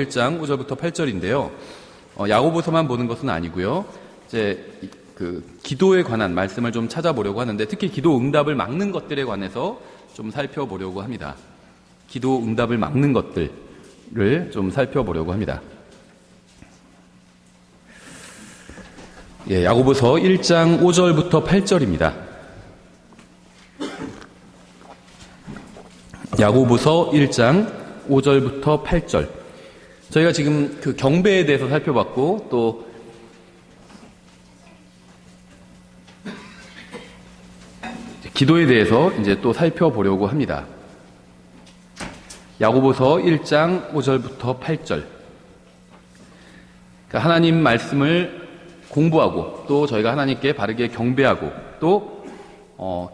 1장 5절부터 8절인데요. 야고보서만 보는 것은 아니고요. 이제 기도에 관한 말씀을 좀 찾아보려고 하는데 특히 기도 응답을 막는 것들에 관해서 좀 살펴보려고 합니다. 기도 응답을 막는 것들을 좀 살펴보려고 합니다. 야고보서 1장 5절부터 8절입니다. 야고보서 1장 5절부터 8절. 저희가 지금 그 경배에 대해서 살펴봤고 또 기도에 대해서 이제 또 살펴보려고 합니다. 야고보서 1장 5절부터 8절. 그러니까 하나님 말씀을 공부하고 또 저희가 하나님께 바르게 경배하고 또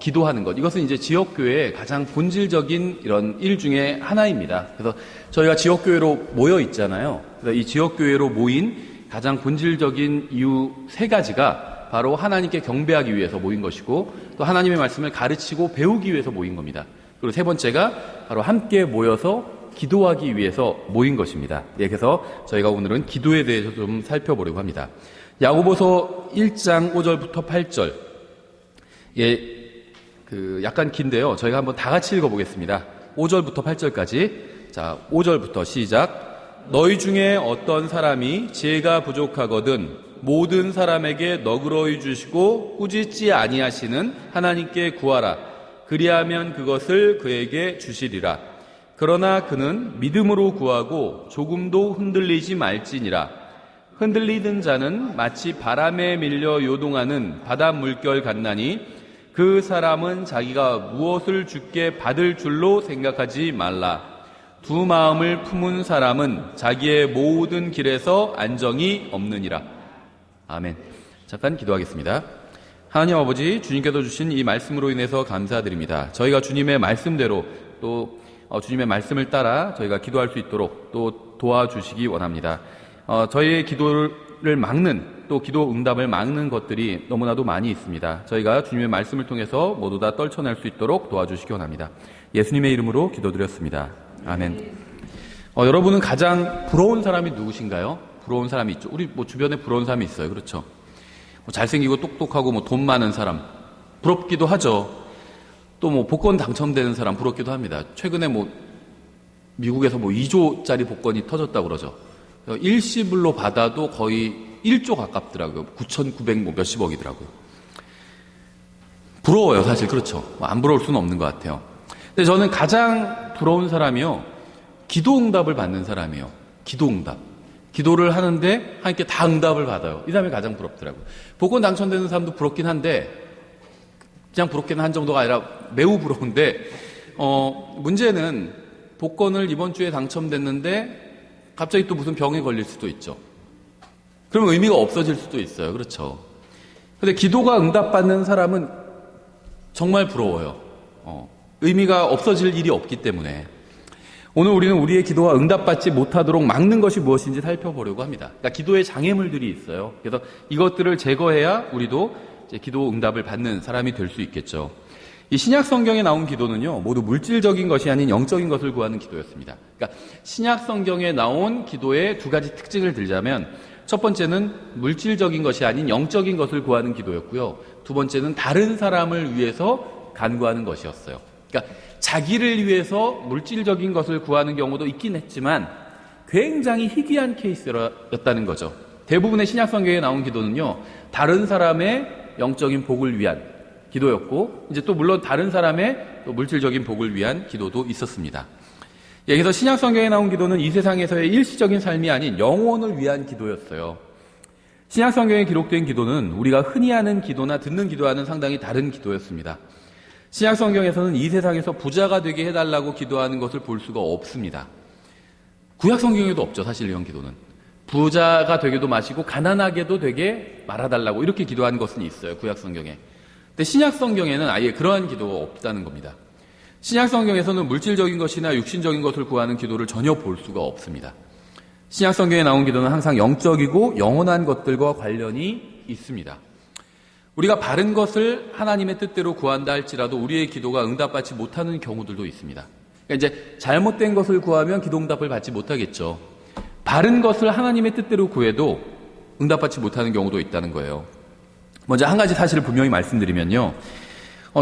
기도하는 것. 이것은 이제 지역교회의 가장 본질적인 이런 일 중에 하나입니다. 그래서 저희가 지역교회로 모여 있잖아요. 그래서 이 지역교회로 모인 가장 본질적인 이유 세 가지가 바로 하나님께 경배하기 위해서 모인 것이고 또 하나님의 말씀을 가르치고 배우기 위해서 모인 겁니다. 그리고 세 번째가 바로 함께 모여서 기도하기 위해서 모인 것입니다. 그래서 저희가 오늘은 기도에 대해서 좀 살펴보려고 합니다. 야고보서 1장 5절부터 8절. 약간 긴데요. 저희가 한번 다 같이 읽어보겠습니다. 5절부터 8절까지. 자, 5절부터 시작. 너희 중에 어떤 사람이 지혜가 부족하거든 모든 사람에게 너그러이 주시고 꾸짖지 아니하시는 하나님께 구하라. 그리하면 그것을 그에게 주시리라. 그러나 그는 믿음으로 구하고 조금도 흔들리지 말지니라. 흔들리던 자는 마치 바람에 밀려 요동하는 바다 물결 같나니 그 사람은 자기가 무엇을 주께 받을 줄로 생각하지 말라. 두 마음을 품은 사람은 자기의 모든 길에서 안정이 없느니라. 아멘. 잠깐 기도하겠습니다. 하나님 아버지, 주님께서 주신 이 말씀으로 인해서 감사드립니다. 저희가 주님의 말씀대로 또 주님의 말씀을 따라 저희가 기도할 수 있도록 또 도와주시기 원합니다. 저희의 기도를 막는 또 기도 응답을 막는 것들이 너무나도 많이 있습니다. 저희가 주님의 말씀을 통해서 모두 다 떨쳐낼 수 있도록 도와주시기 원합니다. 예수님의 이름으로 기도드렸습니다. 아멘. 여러분은 가장 부러운 사람이 누구신가요? 부러운 사람이 있죠. 우리 주변에 부러운 사람이 있어요. 그렇죠? 잘생기고 똑똑하고 돈 많은 사람 부럽기도 하죠. 또 복권 당첨되는 사람 부럽기도 합니다. 최근에 미국에서 2조짜리 복권이 터졌다고 그러죠. 일시불로 받아도 거의 1조 가깝더라고요. 9,900 몇십억이더라고요. 부러워요, 사실. 그렇죠. 안 부러울 수는 없는 것 같아요. 근데 저는 가장 부러운 사람이요, 기도 응답을 받는 사람이에요. 기도 응답. 기도를 하는데 하나님께 다 응답을 받아요. 이 사람이 가장 부럽더라고요. 복권 당첨되는 사람도 부럽긴 한데 그냥 부럽긴 한 정도가 아니라 매우 부러운데 문제는 복권을 이번 주에 당첨됐는데 갑자기 또 무슨 병에 걸릴 수도 있죠. 그러면 의미가 없어질 수도 있어요. 그렇죠. 근데 기도가 응답받는 사람은 정말 부러워요. 의미가 없어질 일이 없기 때문에. 오늘 우리는 우리의 기도가 응답받지 못하도록 막는 것이 무엇인지 살펴보려고 합니다. 그러니까 기도에 장애물들이 있어요. 그래서 이것들을 제거해야 우리도 이제 기도 응답을 받는 사람이 될 수 있겠죠. 이 신약 성경에 나온 기도는요, 모두 물질적인 것이 아닌 영적인 것을 구하는 기도였습니다. 그러니까 신약 성경에 나온 기도의 두 가지 특징을 들자면, 첫 번째는 물질적인 것이 아닌 영적인 것을 구하는 기도였고요. 두 번째는 다른 사람을 위해서 간구하는 것이었어요. 그러니까 자기를 위해서 물질적인 것을 구하는 경우도 있긴 했지만 굉장히 희귀한 케이스였다는 거죠. 대부분의 신약 성경에 나온 기도는요, 다른 사람의 영적인 복을 위한 기도였고, 이제 또 물론 다른 사람의 또 물질적인 복을 위한 기도도 있었습니다. 그래서 신약 성경에 나온 기도는 이 세상에서의 일시적인 삶이 아닌 영혼을 위한 기도였어요. 신약 성경에 기록된 기도는 우리가 흔히 하는 기도나 듣는 기도와는 상당히 다른 기도였습니다. 신약 성경에서는 이 세상에서 부자가 되게 해달라고 기도하는 것을 볼 수가 없습니다. 구약 성경에도 없죠, 사실 이런 기도는. 부자가 되게도 마시고 가난하게도 되게 말아달라고 이렇게 기도하는 것은 있어요, 구약 성경에. 근데 신약 성경에는 아예 그러한 기도가 없다는 겁니다. 신약 성경에서는 물질적인 것이나 육신적인 것을 구하는 기도를 전혀 볼 수가 없습니다. 신약 성경에 나온 기도는 항상 영적이고 영원한 것들과 관련이 있습니다. 우리가 바른 것을 하나님의 뜻대로 구한다 할지라도 우리의 기도가 응답받지 못하는 경우들도 있습니다. 그러니까 이제 잘못된 것을 구하면 기도 응답을 받지 못하겠죠. 바른 것을 하나님의 뜻대로 구해도 응답받지 못하는 경우도 있다는 거예요. 먼저 한 가지 사실을 분명히 말씀드리면요.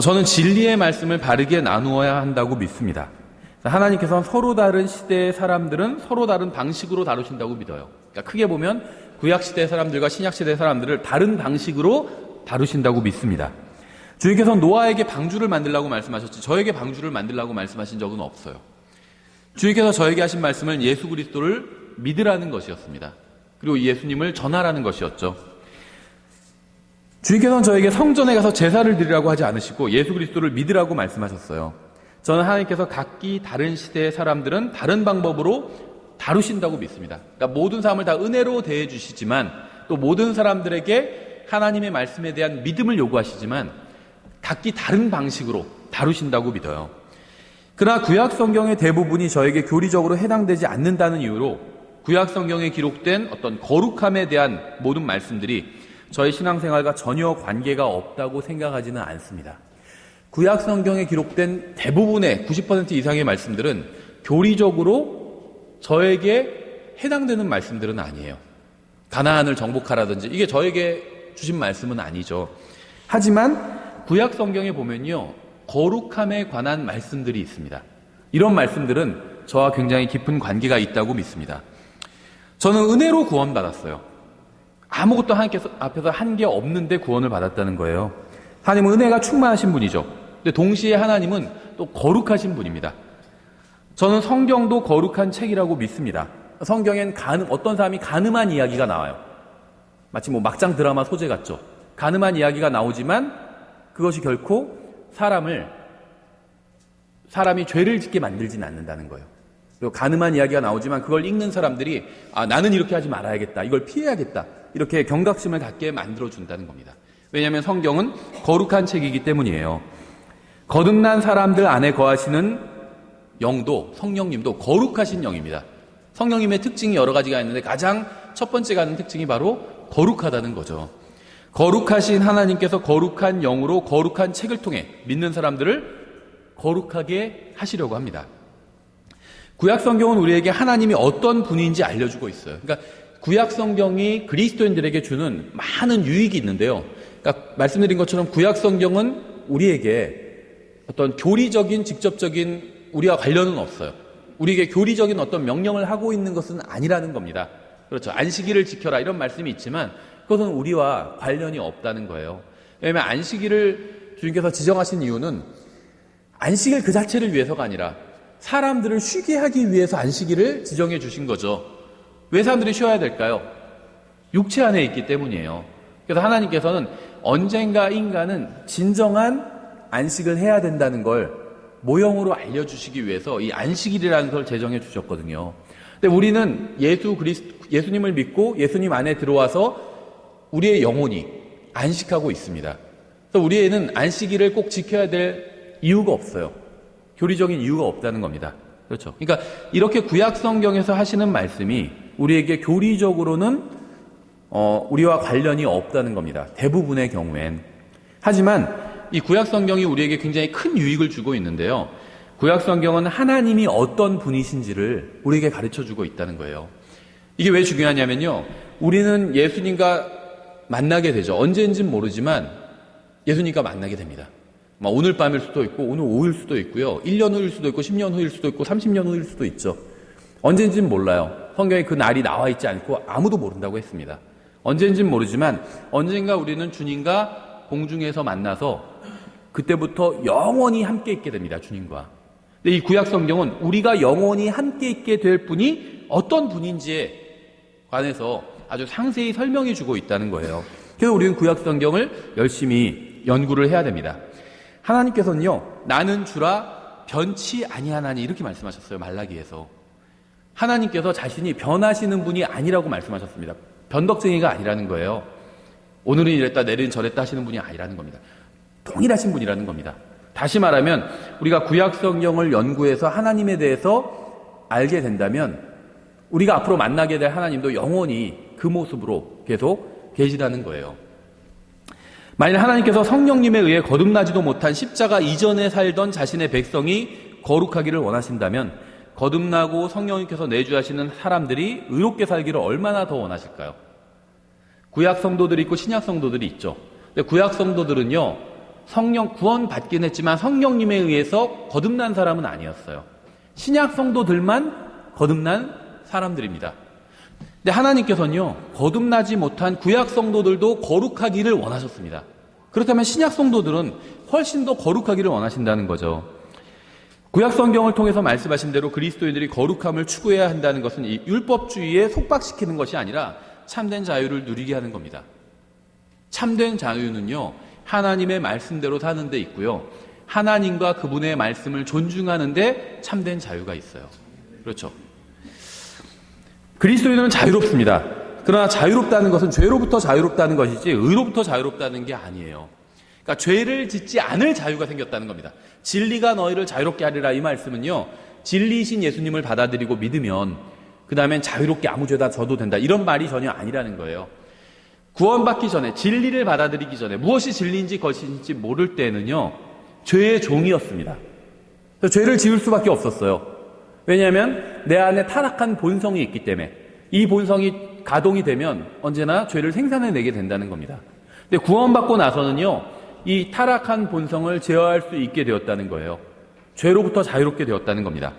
저는 진리의 말씀을 바르게 나누어야 한다고 믿습니다. 하나님께서는 서로 다른 시대의 사람들은 서로 다른 방식으로 다루신다고 믿어요. 그러니까 크게 보면 구약시대의 사람들과 신약시대의 사람들을 다른 방식으로 다루신다고 믿습니다. 주님께서는 노아에게 방주를 만들라고 말씀하셨지 저에게 방주를 만들라고 말씀하신 적은 없어요. 주님께서 저에게 하신 말씀은 예수 그리스도를 믿으라는 것이었습니다. 그리고 예수님을 전하라는 것이었죠. 주님께서는 저에게 성전에 가서 제사를 드리라고 하지 않으시고 예수 그리스도를 믿으라고 말씀하셨어요. 저는 하나님께서 각기 다른 시대의 사람들은 다른 방법으로 다루신다고 믿습니다. 그러니까 모든 사람을 다 은혜로 대해 주시지만 또 모든 사람들에게 하나님의 말씀에 대한 믿음을 요구하시지만 각기 다른 방식으로 다루신다고 믿어요. 그러나 구약 성경의 대부분이 저에게 교리적으로 해당되지 않는다는 이유로 구약 성경에 기록된 어떤 거룩함에 대한 모든 말씀들이 저의 신앙생활과 전혀 관계가 없다고 생각하지는 않습니다. 구약 성경에 기록된 대부분의 90% 이상의 말씀들은 교리적으로 저에게 해당되는 말씀들은 아니에요. 가나안을 정복하라든지 이게 저에게 주신 말씀은 아니죠. 하지만 구약 성경에 보면요, 거룩함에 관한 말씀들이 있습니다. 이런 말씀들은 저와 굉장히 깊은 관계가 있다고 믿습니다. 저는 은혜로 구원받았어요. 아무것도 하나님께서 앞에서 한 게 없는데 구원을 받았다는 거예요. 하나님은 은혜가 충만하신 분이죠. 근데 동시에 하나님은 또 거룩하신 분입니다. 저는 성경도 거룩한 책이라고 믿습니다. 성경엔 어떤 사람이 간음한 이야기가 나와요. 마치 막장 드라마 소재 같죠. 간음한 이야기가 나오지만 그것이 결코 사람이 죄를 짓게 만들진 않는다는 거예요. 그리고 간음한 이야기가 나오지만 그걸 읽는 사람들이 나는 이렇게 하지 말아야겠다. 이걸 피해야겠다. 이렇게 경각심을 갖게 만들어준다는 겁니다. 왜냐하면 성경은 거룩한 책이기 때문이에요. 거듭난 사람들 안에 거하시는 영도, 성령님도 거룩하신 영입니다. 성령님의 특징이 여러 가지가 있는데 가장 첫 번째 가는 특징이 바로 거룩하다는 거죠. 거룩하신 하나님께서 거룩한 영으로 거룩한 책을 통해 믿는 사람들을 거룩하게 하시려고 합니다. 구약 성경은 우리에게 하나님이 어떤 분인지 알려주고 있어요. 그러니까 구약 성경이 그리스도인들에게 주는 많은 유익이 있는데요. 그러니까 말씀드린 것처럼 구약 성경은 우리에게 어떤 교리적인 직접적인 우리와 관련은 없어요. 우리에게 교리적인 어떤 명령을 하고 있는 것은 아니라는 겁니다. 그렇죠. 안식일을 지켜라 이런 말씀이 있지만 그것은 우리와 관련이 없다는 거예요. 왜냐하면 안식일을 주님께서 지정하신 이유는 안식일 그 자체를 위해서가 아니라 사람들을 쉬게 하기 위해서 안식일을 지정해 주신 거죠. 왜 사람들이 쉬어야 될까요? 육체 안에 있기 때문이에요. 그래서 하나님께서는 언젠가 인간은 진정한 안식을 해야 된다는 걸 모형으로 알려주시기 위해서 이 안식일이라는 걸 제정해 주셨거든요. 근데 우리는 예수님을 믿고 예수님 안에 들어와서 우리의 영혼이 안식하고 있습니다. 그래서 우리에는 안식일을 꼭 지켜야 될 이유가 없어요. 교리적인 이유가 없다는 겁니다. 그렇죠. 그러니까 이렇게 구약 성경에서 하시는 말씀이 우리에게 교리적으로는 우리와 관련이 없다는 겁니다. 대부분의 경우엔. 하지만 이 구약 성경이 우리에게 굉장히 큰 유익을 주고 있는데요. 구약 성경은 하나님이 어떤 분이신지를 우리에게 가르쳐 주고 있다는 거예요. 이게 왜 중요하냐면요. 우리는 예수님과 만나게 되죠. 언제인지는 모르지만 예수님과 만나게 됩니다. 오늘 밤일 수도 있고 오늘 오후일 수도 있고요. 1년 후일 수도 있고 10년 후일 수도 있고 30년 후일 수도 있죠. 언제인지는 몰라요. 성경에 그 날이 나와 있지 않고 아무도 모른다고 했습니다. 언제인지는 모르지만 언젠가 우리는 주님과 공중에서 만나서 그때부터 영원히 함께 있게 됩니다. 주님과. 근데 이 구약 성경은 우리가 영원히 함께 있게 될 분이 어떤 분인지에 관해서 아주 상세히 설명해 주고 있다는 거예요. 그래서 우리는 구약 성경을 열심히 연구를 해야 됩니다. 하나님께서는요, 나는 주라 변치 아니하나니 이렇게 말씀하셨어요. 말라기에서. 하나님께서 자신이 변하시는 분이 아니라고 말씀하셨습니다. 변덕쟁이가 아니라는 거예요. 오늘은 이랬다 내일은 저랬다 하시는 분이 아니라는 겁니다. 동일하신 분이라는 겁니다. 다시 말하면 우리가 구약 성경을 연구해서 하나님에 대해서 알게 된다면 우리가 앞으로 만나게 될 하나님도 영원히 그 모습으로 계속 계시다는 거예요. 만일 하나님께서 성령님에 의해 거듭나지도 못한 십자가 이전에 살던 자신의 백성이 거룩하기를 원하신다면 거듭나고 성령님께서 내주하시는 사람들이 의롭게 살기를 얼마나 더 원하실까요? 구약 성도들이 있고 신약 성도들이 있죠. 근데 구약 성도들은요, 성령 구원 받긴 했지만 성령님에 의해서 거듭난 사람은 아니었어요. 신약 성도들만 거듭난 사람들입니다. 근데 하나님께서는요, 거듭나지 못한 구약 성도들도 거룩하기를 원하셨습니다. 그렇다면 신약 성도들은 훨씬 더 거룩하기를 원하신다는 거죠. 구약 성경을 통해서 말씀하신 대로 그리스도인들이 거룩함을 추구해야 한다는 것은 이 율법주의에 속박시키는 것이 아니라 참된 자유를 누리게 하는 겁니다. 참된 자유는요, 하나님의 말씀대로 사는 데 있고요, 하나님과 그분의 말씀을 존중하는 데 참된 자유가 있어요. 그렇죠. 그리스도인은 자유롭습니다. 그러나 자유롭다는 것은 죄로부터 자유롭다는 것이지 의로부터 자유롭다는 게 아니에요. 그러니까 죄를 짓지 않을 자유가 생겼다는 겁니다. 진리가 너희를 자유롭게 하리라, 이 말씀은요, 진리이신 예수님을 받아들이고 믿으면 그 다음엔 자유롭게 아무 죄다 져도 된다, 이런 말이 전혀 아니라는 거예요. 구원받기 전에, 진리를 받아들이기 전에 무엇이 진리인지 것인지 모를 때는요, 죄의 종이었습니다. 그래서 죄를 지을 수밖에 없었어요. 왜냐하면 내 안에 타락한 본성이 있기 때문에 이 본성이 가동이 되면 언제나 죄를 생산해내게 된다는 겁니다. 근데 구원받고 나서는요, 이 타락한 본성을 제어할 수 있게 되었다는 거예요. 죄로부터 자유롭게 되었다는 겁니다.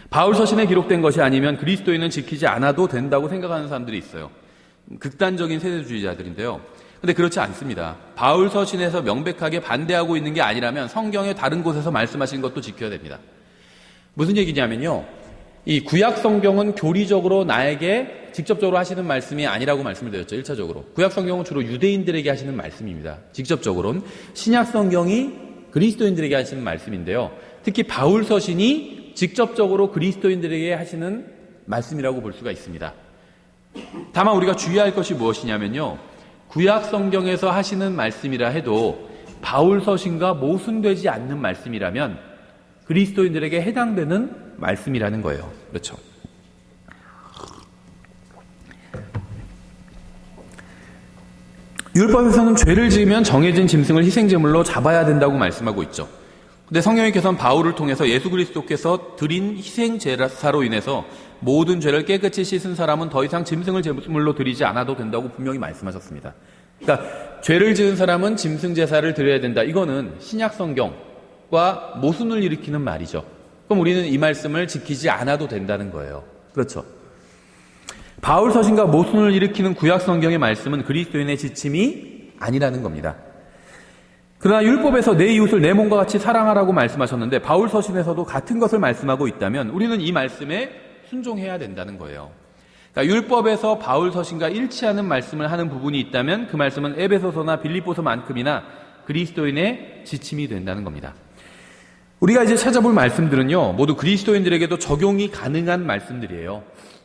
바울 서신에 기록된 것이 아니면 그리스도인은 지키지 않아도 된다고 생각하는 사람들이 있어요. 극단적인 세대주의자들인데요. 근데 그렇지 않습니다. 바울 서신에서 명백하게 반대하고 있는 게 아니라면 성경의 다른 곳에서 말씀하신 것도 지켜야 됩니다. 무슨 얘기냐면요, 이 구약 성경은 교리적으로 나에게 직접적으로 하시는 말씀이 아니라고 말씀을 드렸죠. 1차적으로 구약 성경은 주로 유대인들에게 하시는 말씀입니다. 직접적으로는 신약 성경이 그리스도인들에게 하시는 말씀인데요, 특히 바울 서신이 직접적으로 그리스도인들에게 하시는 말씀이라고 볼 수가 있습니다. 다만 우리가 주의할 것이 무엇이냐면요, 구약 성경에서 하시는 말씀이라 해도 바울 서신과 모순되지 않는 말씀이라면 그리스도인들에게 해당되는 말씀이라는 거예요. 그렇죠. 율법에서는 죄를 지으면 정해진 짐승을 희생제물로 잡아야 된다고 말씀하고 있죠. 근데 성령님께서는 바울을 통해서 예수 그리스도께서 드린 희생제사로 인해서 모든 죄를 깨끗이 씻은 사람은 더 이상 짐승을 제물로 드리지 않아도 된다고 분명히 말씀하셨습니다. 그러니까 죄를 지은 사람은 짐승 제사를 드려야 된다, 이거는 신약 성경과 모순을 일으키는 말이죠. 그럼 우리는 이 말씀을 지키지 않아도 된다는 거예요. 그렇죠. 바울 서신과 모순을 일으키는 구약 성경의 말씀은 그리스도인의 지침이 아니라는 겁니다. 그러나 율법에서 내 이웃을 내 몸과 같이 사랑하라고 말씀하셨는데 바울 서신에서도 같은 것을 말씀하고 있다면 우리는 이 말씀에 순종해야 된다는 거예요. 그러니까 율법에서 바울 서신과 일치하는 말씀을 하는 부분이 있다면 그 말씀은 에베소서나 빌립보서만큼이나 그리스도인의 지침이 된다는 겁니다. 우리가 이제 찾아볼 말씀들은요, 모두 그리스도인들에게도 적용이 가능한 말씀들이에요.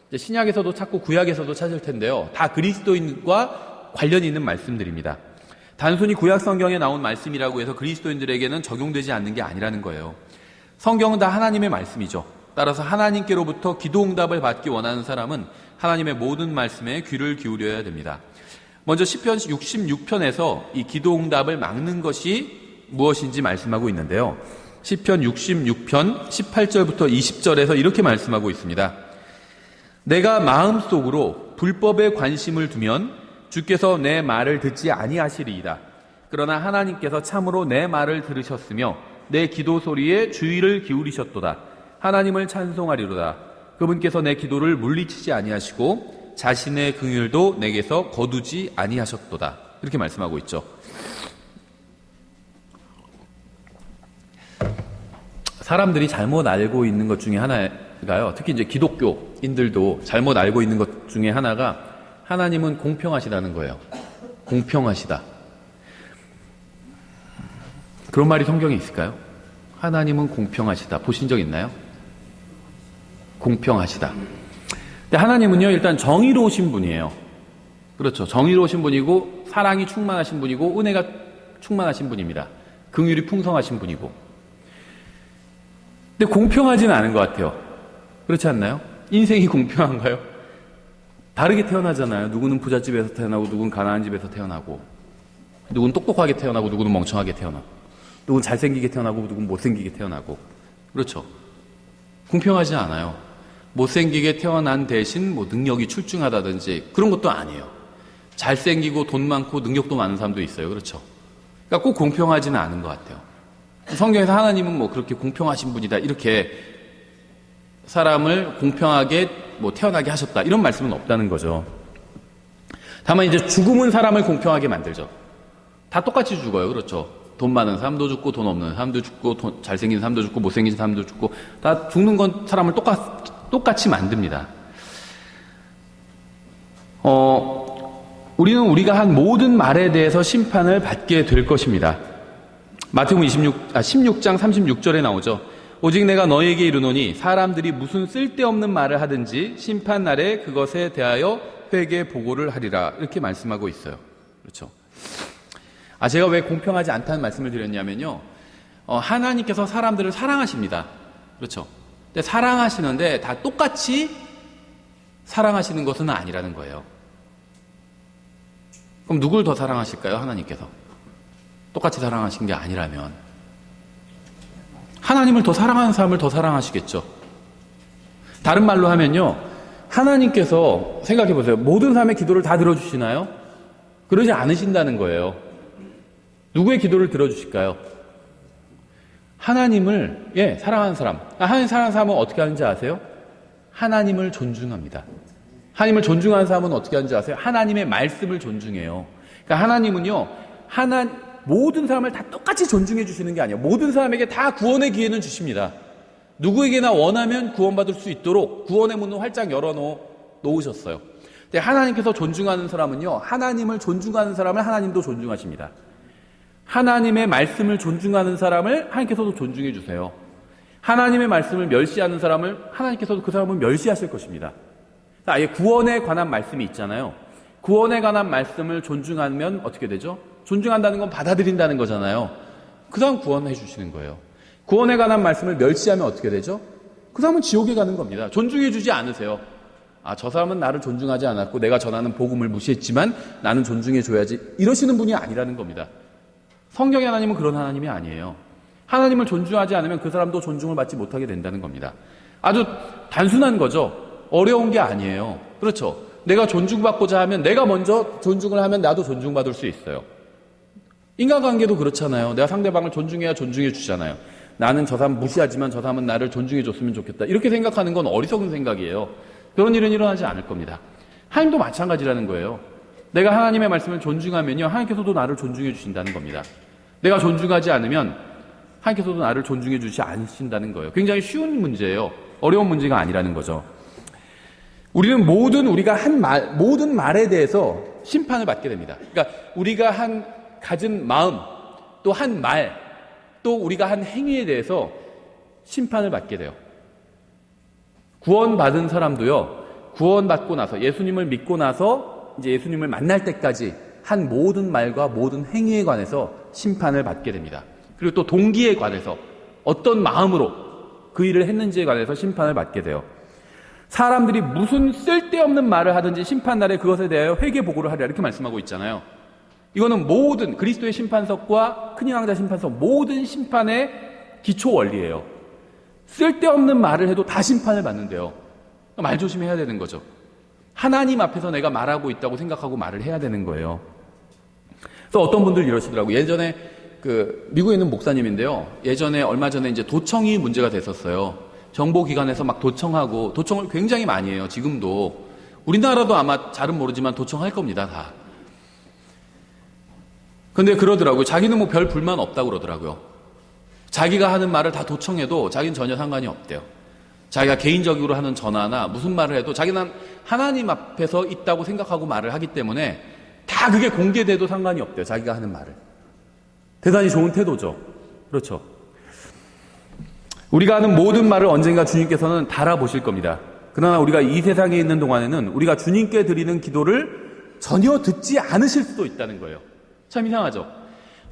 이제 신약에서도 찾고 구약에서도 찾을 텐데요, 다 그리스도인과 관련이 있는 말씀들입니다. 단순히 구약 성경에 나온 말씀이라고 해서 그리스도인들에게는 적용되지 않는 게 아니라는 거예요. 성경은 다 하나님의 말씀이죠. 따라서 하나님께로부터 기도응답을 받기 원하는 사람은 하나님의 모든 말씀에 귀를 기울여야 됩니다. 먼저 시편 66편에서 이 기도응답을 막는 것이 무엇인지 말씀하고 있는데요, 시편 66편 18절부터 20절에서 이렇게 말씀하고 있습니다. 내가 마음속으로 불법에 관심을 두면 주께서 내 말을 듣지 아니하시리이다. 그러나 하나님께서 참으로 내 말을 들으셨으며 내 기도 소리에 주의를 기울이셨도다. 하나님을 찬송하리로다. 그분께서 내 기도를 물리치지 아니하시고 자신의 긍휼도 내게서 거두지 아니하셨도다. 이렇게 말씀하고 있죠. 사람들이 잘못 알고 있는 것 중에 하나가요, 특히 이제 기독교인들도 잘못 알고 있는 것 중에 하나가 하나님은 공평하시다는 거예요. 공평하시다. 그런 말이 성경에 있을까요? 하나님은 공평하시다. 보신 적 있나요? 공평하시다. 근데 하나님은요, 일단 정의로우신 분이에요. 그렇죠. 정의로우신 분이고 사랑이 충만하신 분이고 은혜가 충만하신 분입니다. 긍휼이 풍성하신 분이고. 근데 공평하지는 않은 것 같아요. 그렇지 않나요? 인생이 공평한가요? 다르게 태어나잖아요. 누구는 부잣집에서 태어나고 누구는 가난한 집에서 태어나고, 누구는 똑똑하게 태어나고 누구는 멍청하게 태어나고, 누구는 잘생기게 태어나고 누구는 못생기게 태어나고. 그렇죠. 공평하지 않아요. 못생기게 태어난 대신 뭐 능력이 출중하다든지 그런 것도 아니에요. 잘생기고 돈 많고 능력도 많은 사람도 있어요. 그렇죠? 그러니까 꼭 공평하지는 않은 것 같아요. 성경에서 하나님은 뭐 그렇게 공평하신 분이다 이렇게 사람을 공평하게 뭐 태어나게 하셨다 이런 말씀은 없다는 거죠. 다만 이제 죽음은 사람을 공평하게 만들죠. 다 똑같이 죽어요. 그렇죠? 돈 많은 사람도 죽고 돈 없는 사람도 죽고 잘생긴 사람도 죽고 못생긴 사람도 죽고 다 죽는 건 사람을 똑같이 만듭니다. 우리는 우리가 한 모든 말에 대해서 심판을 받게 될 것입니다. 마태복음 16장 36절에 나오죠. 오직 내가 너에게 이르노니 사람들이 무슨 쓸데없는 말을 하든지 심판날에 그것에 대하여 회개 보고를 하리라 이렇게 말씀하고 있어요. 그렇죠? 제가 왜 공평하지 않다는 말씀을 드렸냐면요. 하나님께서 사람들을 사랑하십니다. 그렇죠? 근데 사랑하시는데 다 똑같이 사랑하시는 것은 아니라는 거예요. 그럼 누굴 더 사랑하실까요? 하나님께서. 똑같이 사랑하신 게 아니라면. 하나님을 더 사랑하는 사람을 더 사랑하시겠죠. 다른 말로 하면요. 하나님께서 생각해 보세요. 모든 사람의 기도를 다 들어주시나요? 그러지 않으신다는 거예요. 누구의 기도를 들어주실까요? 하나님을 사랑하는 사람. 하나님 사랑하는 사람은 어떻게 하는지 아세요? 하나님을 존중합니다. 하나님을 존중하는 사람은 어떻게 하는지 아세요? 하나님의 말씀을 존중해요. 그러니까 하나님은요. 모든 사람을 다 똑같이 존중해 주시는 게 아니에요. 모든 사람에게 다 구원의 기회는 주십니다. 누구에게나 원하면 구원받을 수 있도록 구원의 문을 활짝 열어놓으셨어요. 근데 하나님께서 존중하는 사람은요. 하나님을 존중하는 사람을 하나님도 존중하십니다. 하나님의 말씀을 존중하는 사람을 하나님께서도 존중해 주세요. 하나님의 말씀을 멸시하는 사람을 하나님께서도 그 사람을 멸시하실 것입니다. 아예 구원에 관한 말씀이 있잖아요. 구원에 관한 말씀을 존중하면 어떻게 되죠? 존중한다는 건 받아들인다는 거잖아요. 그 사람 구원해 주시는 거예요. 구원에 관한 말씀을 멸시하면 어떻게 되죠? 그 사람은 지옥에 가는 겁니다. 존중해 주지 않으세요. 저 사람은 나를 존중하지 않았고 내가 전하는 복음을 무시했지만 나는 존중해 줘야지 이러시는 분이 아니라는 겁니다. 성경의 하나님은 그런 하나님이 아니에요. 하나님을 존중하지 않으면 그 사람도 존중을 받지 못하게 된다는 겁니다. 아주 단순한 거죠. 어려운 게 아니에요. 그렇죠? 내가 존중받고자 하면 내가 먼저 존중을 하면 나도 존중받을 수 있어요. 인간관계도 그렇잖아요. 내가 상대방을 존중해야 존중해 주잖아요. 나는 저 사람 무시하지만 저 사람은 나를 존중해 줬으면 좋겠다. 이렇게 생각하는 건 어리석은 생각이에요. 그런 일은 일어나지 않을 겁니다. 하나님도 마찬가지라는 거예요. 내가 하나님의 말씀을 존중하면요. 하나님께서도 나를 존중해 주신다는 겁니다. 내가 존중하지 않으면 하나님께서도 나를 존중해 주시지 않으신다는 거예요. 굉장히 쉬운 문제예요. 어려운 문제가 아니라는 거죠. 우리는 우리가 모든 말에 대해서 심판을 받게 됩니다. 그러니까 우리가 가진 마음, 또 한 말, 또 우리가 한 행위에 대해서 심판을 받게 돼요. 구원받은 사람도요, 구원받고 나서, 예수님을 믿고 나서 이제 예수님을 만날 때까지 한 모든 말과 모든 행위에 관해서 심판을 받게 됩니다. 그리고 또 동기에 관해서 어떤 마음으로 그 일을 했는지에 관해서 심판을 받게 돼요. 사람들이 무슨 쓸데없는 말을 하든지 심판날에 그것에 대하여 회개보고를 하리라 이렇게 말씀하고 있잖아요. 이거는 모든 그리스도의 심판석과 큰인왕자 심판석 모든 심판의 기초 원리예요. 쓸데없는 말을 해도 다 심판을 받는데요. 말 조심해야 되는 거죠. 하나님 앞에서 내가 말하고 있다고 생각하고 말을 해야 되는 거예요. 그래서 어떤 분들 이러시더라고요. 예전에 미국에 있는 목사님인데요. 예전에 얼마 전에 이제 도청이 문제가 됐었어요. 정보기관에서 막 도청을 굉장히 많이 해요. 지금도. 우리나라도 아마 잘은 모르지만 도청할 겁니다. 다. 근데 그러더라고요. 자기는 뭐 별 불만 없다고 그러더라고요. 자기가 하는 말을 다 도청해도 자기는 전혀 상관이 없대요. 자기가 개인적으로 하는 전화나 무슨 말을 해도 자기는 하나님 앞에서 있다고 생각하고 말을 하기 때문에 다 그게 공개돼도 상관이 없대요. 자기가 하는 말을. 대단히 좋은 태도죠. 그렇죠. 우리가 하는 모든 말을 언젠가 주님께서는 달아보실 겁니다. 그러나 우리가 이 세상에 있는 동안에는 우리가 주님께 드리는 기도를 전혀 듣지 않으실 수도 있다는 거예요. 참 이상하죠.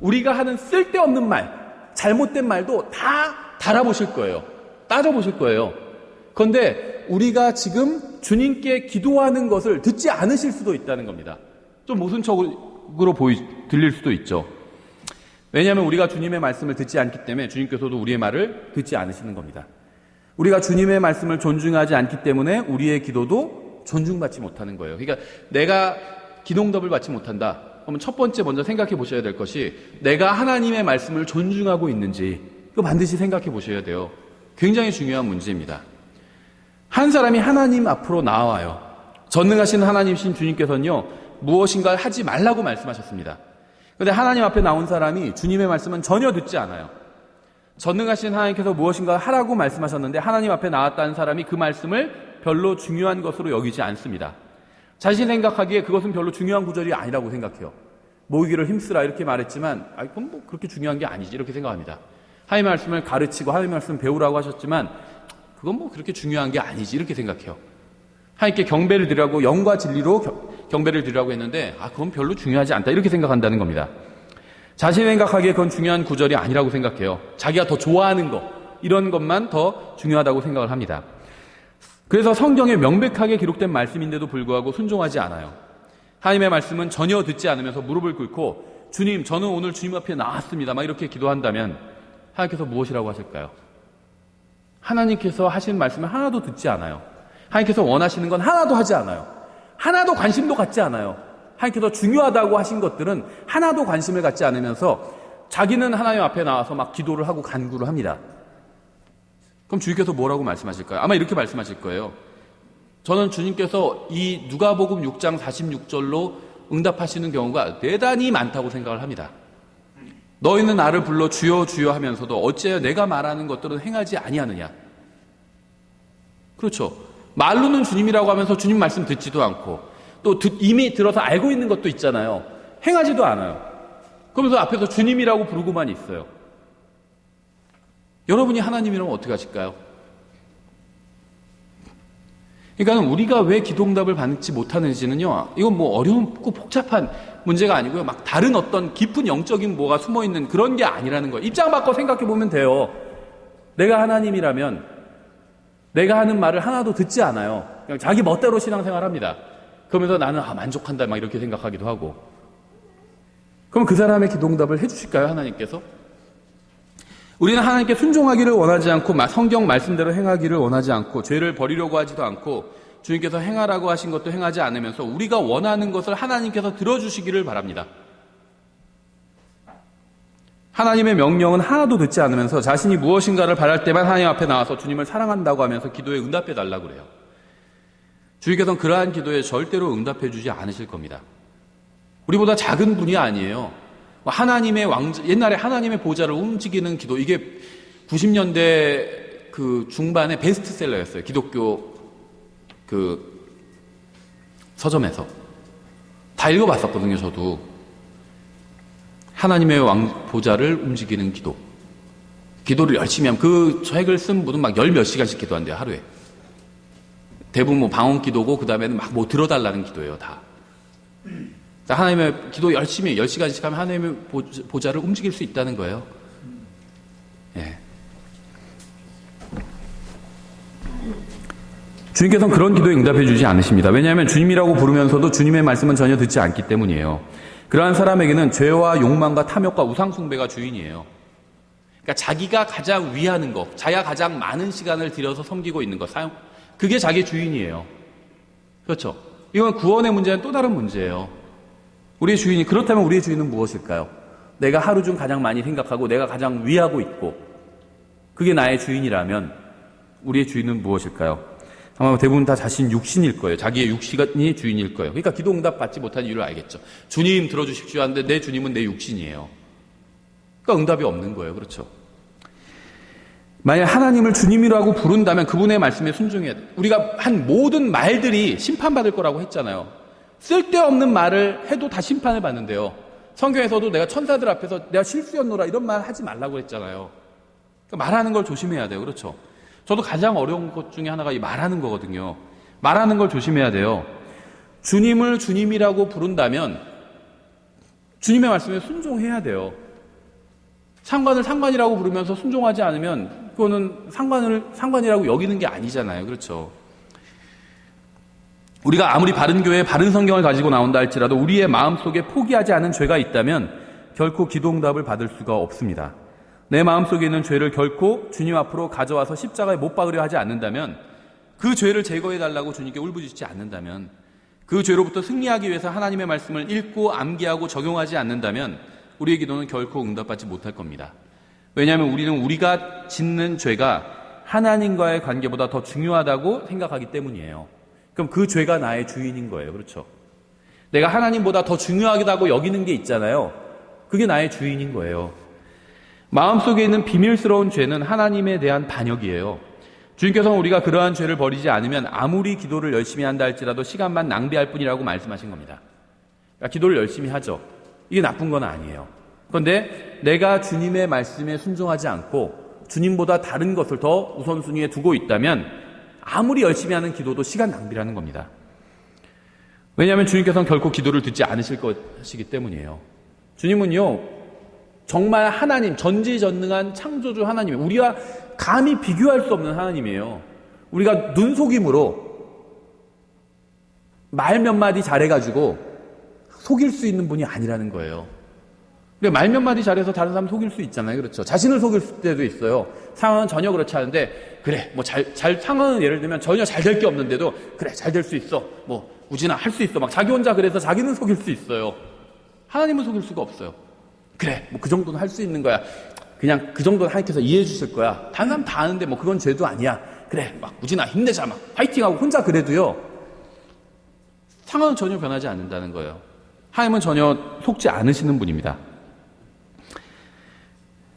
우리가 하는 쓸데없는 말, 잘못된 말도 다 달아보실 거예요. 따져보실 거예요. 그런데 우리가 지금 주님께 기도하는 것을 듣지 않으실 수도 있다는 겁니다. 좀 모순적으로 들릴 수도 있죠. 왜냐하면 우리가 주님의 말씀을 듣지 않기 때문에 주님께서도 우리의 말을 듣지 않으시는 겁니다. 우리가 주님의 말씀을 존중하지 않기 때문에 우리의 기도도 존중받지 못하는 거예요. 그러니까 내가 기도응답을 받지 못한다. 그러면 첫 번째 먼저 생각해 보셔야 될 것이 내가 하나님의 말씀을 존중하고 있는지 이거 반드시 생각해 보셔야 돼요. 굉장히 중요한 문제입니다. 한 사람이 하나님 앞으로 나와요. 전능하신 하나님이신 주님께서는요, 무엇인가 하지 말라고 말씀하셨습니다. 그런데 하나님 앞에 나온 사람이 주님의 말씀은 전혀 듣지 않아요. 전능하신 하나님께서 무엇인가 하라고 말씀하셨는데 하나님 앞에 나왔다는 사람이 그 말씀을 별로 중요한 것으로 여기지 않습니다. 자신이 생각하기에 그것은 별로 중요한 구절이 아니라고 생각해요. 모이기를 힘쓰라 이렇게 말했지만 그건 뭐 그렇게 중요한 게 아니지 이렇게 생각합니다. 하나님의 말씀을 가르치고 하나님의 말씀 배우라고 하셨지만 그건 뭐 그렇게 중요한 게 아니지 이렇게 생각해요. 하나님께 경배를 드리라고 영과 진리로 경배를 드리라고 했는데 그건 별로 중요하지 않다 이렇게 생각한다는 겁니다. 자신이 생각하기에 그건 중요한 구절이 아니라고 생각해요. 자기가 더 좋아하는 거 이런 것만 더 중요하다고 생각을 합니다. 그래서 성경에 명백하게 기록된 말씀인데도 불구하고 순종하지 않아요. 하나님의 말씀은 전혀 듣지 않으면서 무릎을 꿇고 주님 저는 오늘 주님 앞에 나왔습니다 막 이렇게 기도한다면 하나님께서 무엇이라고 하실까요? 하나님께서 하신 말씀을 하나도 듣지 않아요. 하나님께서 원하시는 건 하나도 하지 않아요. 하나도 관심도 갖지 않아요. 하나님께서 중요하다고 하신 것들은 하나도 관심을 갖지 않으면서 자기는 하나님 앞에 나와서 막 기도를 하고 간구를 합니다. 그럼 주님께서 뭐라고 말씀하실까요? 아마 이렇게 말씀하실 거예요. 저는 주님께서 이 누가복음 6장 46절로 응답하시는 경우가 대단히 많다고 생각을 합니다. 너희는 나를 불러 주여 주여 하면서도 어찌하여 내가 말하는 것들은 행하지 아니하느냐. 그렇죠. 말로는 주님이라고 하면서 주님 말씀 듣지도 않고 또 이미 들어서 알고 있는 것도 있잖아요. 행하지도 않아요. 그러면서 앞에서 주님이라고 부르고만 있어요. 여러분이 하나님이라면 어떻게 하실까요? 그러니까 우리가 왜 기도응답을 받지 못하는지는요, 이건 뭐 어렵고 복잡한 문제가 아니고요, 막 다른 어떤 깊은 영적인 뭐가 숨어있는 그런 게 아니라는 거예요. 입장 바꿔 생각해 보면 돼요. 내가 하나님이라면 내가 하는 말을 하나도 듣지 않아요. 그냥 자기 멋대로 신앙생활 합니다. 그러면서 나는 만족한다 막 이렇게 생각하기도 하고. 그럼 그 사람의 기도응답을 해주실까요, 하나님께서? 우리는 하나님께 순종하기를 원하지 않고 성경 말씀대로 행하기를 원하지 않고 죄를 버리려고 하지도 않고 주님께서 행하라고 하신 것도 행하지 않으면서 우리가 원하는 것을 하나님께서 들어주시기를 바랍니다. 하나님의 명령은 하나도 듣지 않으면서 자신이 무엇인가를 바랄 때만 하나님 앞에 나와서 주님을 사랑한다고 하면서 기도에 응답해 달라고 그래요. 주님께서는 그러한 기도에 절대로 응답해 주지 않으실 겁니다. 우리보다 작은 분이 아니에요. 하나님의 옛날에 하나님의 보좌를 움직이는 기도, 이게 90년대 그 중반에 베스트셀러였어요. 기독교 그 서점에서. 다 읽어봤었거든요, 저도. 하나님의 보좌를 움직이는 기도. 기도를 열심히 하면 그 책을 쓴 분은 막 열 몇 시간씩 기도한대요, 하루에. 대부분 뭐 방언 기도고, 그 다음에는 막 뭐 들어달라는 기도예요, 다. 하나님의 기도 열심히 10시간씩 하면 하나님의 보좌를 움직일 수 있다는 거예요. 예. 주님께서는 그런 기도에 응답해 주지 않으십니다. 왜냐하면 주님이라고 부르면서도 주님의 말씀은 전혀 듣지 않기 때문이에요. 그러한 사람에게는 죄와 욕망과 탐욕과 우상숭배가 주인이에요. 그러니까 자기가 가장 위하는 것, 자기가 가장 많은 시간을 들여서 섬기고 있는 것, 그게 자기 주인이에요. 그렇죠? 이건 구원의 문제는 또 다른 문제예요. 우리의 주인이, 그렇다면 우리의 주인은 무엇일까요? 내가 하루 중 가장 많이 생각하고 내가 가장 위하고 있고 그게 나의 주인이라면 우리의 주인은 무엇일까요? 아마 대부분 다 자신 육신일 거예요. 자기의 육신이 주인일 거예요. 그러니까 기도응답 받지 못한 이유를 알겠죠. 주님 들어주십시오 하는데 내 주님은 내 육신이에요. 그러니까 응답이 없는 거예요. 그렇죠? 만약 하나님을 주님이라고 부른다면 그분의 말씀에 순종해야 돼요. 우리가 한 모든 말들이 심판받을 거라고 했잖아요. 쓸데없는 말을 해도 다 심판을 받는데요. 성경에서도 내가 천사들 앞에서 내가 실수였노라 이런 말 하지 말라고 했잖아요. 그러니까 말하는 걸 조심해야 돼요. 그렇죠? 저도 가장 어려운 것 중에 하나가 이 말하는 거거든요. 말하는 걸 조심해야 돼요. 주님을 주님이라고 부른다면 주님의 말씀에 순종해야 돼요. 상관을 상관이라고 부르면서 순종하지 않으면 그거는 상관이라고 여기는 게 아니잖아요. 그렇죠? 우리가 아무리 바른 교회, 바른 성경을 가지고 나온다 할지라도 우리의 마음속에 포기하지 않은 죄가 있다면 결코 기도응답을 받을 수가 없습니다. 내 마음속에 있는 죄를 결코 주님 앞으로 가져와서 십자가에 못 박으려 하지 않는다면, 그 죄를 제거해달라고 주님께 울부짖지 않는다면, 그 죄로부터 승리하기 위해서 하나님의 말씀을 읽고 암기하고 적용하지 않는다면 우리의 기도는 결코 응답받지 못할 겁니다. 왜냐하면 우리는 우리가 짓는 죄가 하나님과의 관계보다 더 중요하다고 생각하기 때문이에요. 그럼 그 죄가 나의 주인인 거예요. 그렇죠? 내가 하나님보다 더 중요하다고 여기는 게 있잖아요. 그게 나의 주인인 거예요. 마음속에 있는 비밀스러운 죄는 하나님에 대한 반역이에요. 주님께서는 우리가 그러한 죄를 버리지 않으면 아무리 기도를 열심히 한다 할지라도 시간만 낭비할 뿐이라고 말씀하신 겁니다. 그러니까 기도를 열심히 하죠. 이게 나쁜 건 아니에요. 그런데 내가 주님의 말씀에 순종하지 않고 주님보다 다른 것을 더 우선순위에 두고 있다면 아무리 열심히 하는 기도도 시간 낭비라는 겁니다. 왜냐하면 주님께서는 결코 기도를 듣지 않으실 것이기 때문이에요. 주님은요, 정말 하나님, 전지전능한 창조주 하나님, 우리와 감히 비교할 수 없는 하나님이에요. 우리가 눈속임으로 말 몇 마디 잘해가지고 속일 수 있는 분이 아니라는 거예요. 말 몇 마디 잘해서 다른 사람 속일 수 있잖아요. 그렇죠? 자신을 속일 때도 있어요. 상황은 전혀 그렇지 않은데, 그래, 뭐 상황은 예를 들면 전혀 잘 될 게 없는데도, 그래, 잘 될 수 있어. 뭐, 우진아, 할 수 있어. 막 자기 혼자 그래서 자기는 속일 수 있어요. 하나님은 속일 수가 없어요. 그래, 뭐 그 정도는 할 수 있는 거야. 그냥 그 정도는 하나님께서 이해해 주실 거야. 다른 사람 다 아는데 뭐 그건 죄도 아니야. 그래, 막 우진아 힘내자, 막 파이팅하고 혼자 그래도요, 상황은 전혀 변하지 않는다는 거예요. 하나님은 전혀 속지 않으시는 분입니다.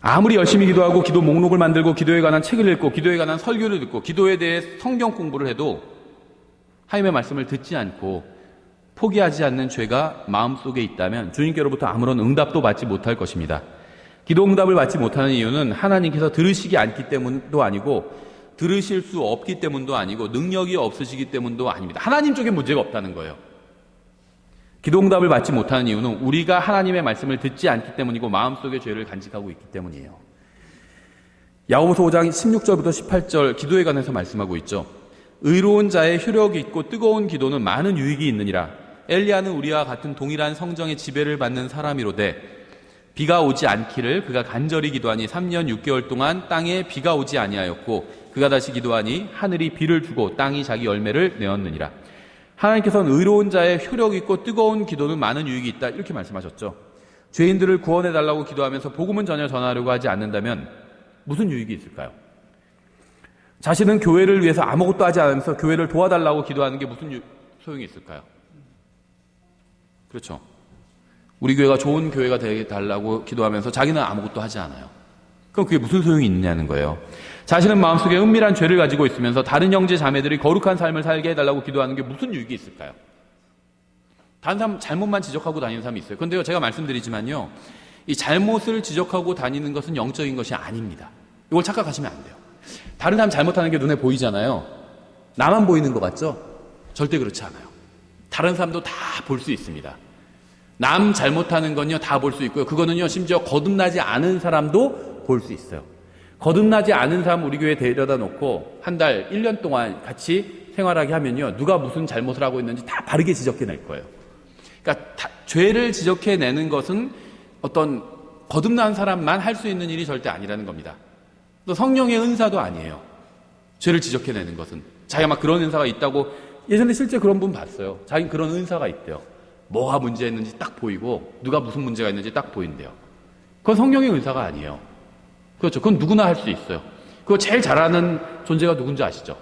아무리 열심히 기도하고 기도 목록을 만들고 기도에 관한 책을 읽고 기도에 관한 설교를 듣고 기도에 대해 성경 공부를 해도 하나님의 말씀을 듣지 않고 포기하지 않는 죄가 마음속에 있다면 주님께로부터 아무런 응답도 받지 못할 것입니다. 기도 응답을 받지 못하는 이유는 하나님께서 들으시기 않기 때문도 아니고 들으실 수 없기 때문도 아니고 능력이 없으시기 때문도 아닙니다. 하나님 쪽에 문제가 없다는 거예요. 기도 응답을 받지 못하는 이유는 우리가 하나님의 말씀을 듣지 않기 때문이고 마음속에 죄를 간직하고 있기 때문이에요. 야고보서 5장 16절부터 18절 기도에 관해서 말씀하고 있죠. 의로운 자의 효력이 있고 뜨거운 기도는 많은 유익이 있느니라. 엘리야는 우리와 같은 동일한 성정의 지배를 받는 사람이로되 비가 오지 않기를 그가 간절히 기도하니 3년 6개월 동안 땅에 비가 오지 아니하였고 그가 다시 기도하니 하늘이 비를 주고 땅이 자기 열매를 내었느니라. 하나님께서는 의로운 자의 효력 있고 뜨거운 기도는 많은 유익이 있다, 이렇게 말씀하셨죠. 죄인들을 구원해달라고 기도하면서 복음은 전혀 전하려고 하지 않는다면 무슨 유익이 있을까요? 자신은 교회를 위해서 아무것도 하지 않으면서 교회를 도와달라고 기도하는 게 무슨 소용이 있을까요? 그렇죠. 우리 교회가 좋은 교회가 되달라고 기도하면서 자기는 아무것도 하지 않아요. 그럼 그게 무슨 소용이 있느냐는 거예요. 자신은 마음속에 은밀한 죄를 가지고 있으면서 다른 형제 자매들이 거룩한 삶을 살게 해달라고 기도하는 게 무슨 유익이 있을까요? 다른 사람 잘못만 지적하고 다니는 사람이 있어요. 그런데요, 제가 말씀드리지만요, 이 잘못을 지적하고 다니는 것은 영적인 것이 아닙니다. 이걸 착각하시면 안 돼요. 다른 사람 잘못하는 게 눈에 보이잖아요. 나만 보이는 것 같죠? 절대 그렇지 않아요. 다른 사람도 다 볼 수 있습니다. 남 잘못하는 건요, 다 볼 수 있고요. 그거는요, 심지어 거듭나지 않은 사람도 볼 수 있어요. 거듭나지 않은 사람 우리 교회에 데려다 놓고 한 달, 1년 동안 같이 생활하게 하면요, 누가 무슨 잘못을 하고 있는지 다 바르게 지적해낼 거예요. 그러니까 죄를 지적해내는 것은 어떤 거듭난 사람만 할 수 있는 일이 절대 아니라는 겁니다. 또 성령의 은사도 아니에요. 죄를 지적해내는 것은. 자기가 막 그런 은사가 있다고, 예전에 실제 그런 분 봤어요. 자기 그런 은사가 있대요. 뭐가 문제였는지 딱 보이고 누가 무슨 문제가 있는지 딱 보인대요. 그건 성령의 은사가 아니에요. 그렇죠. 그건 누구나 할 수 있어요. 그거 제일 잘하는 존재가 누군지 아시죠?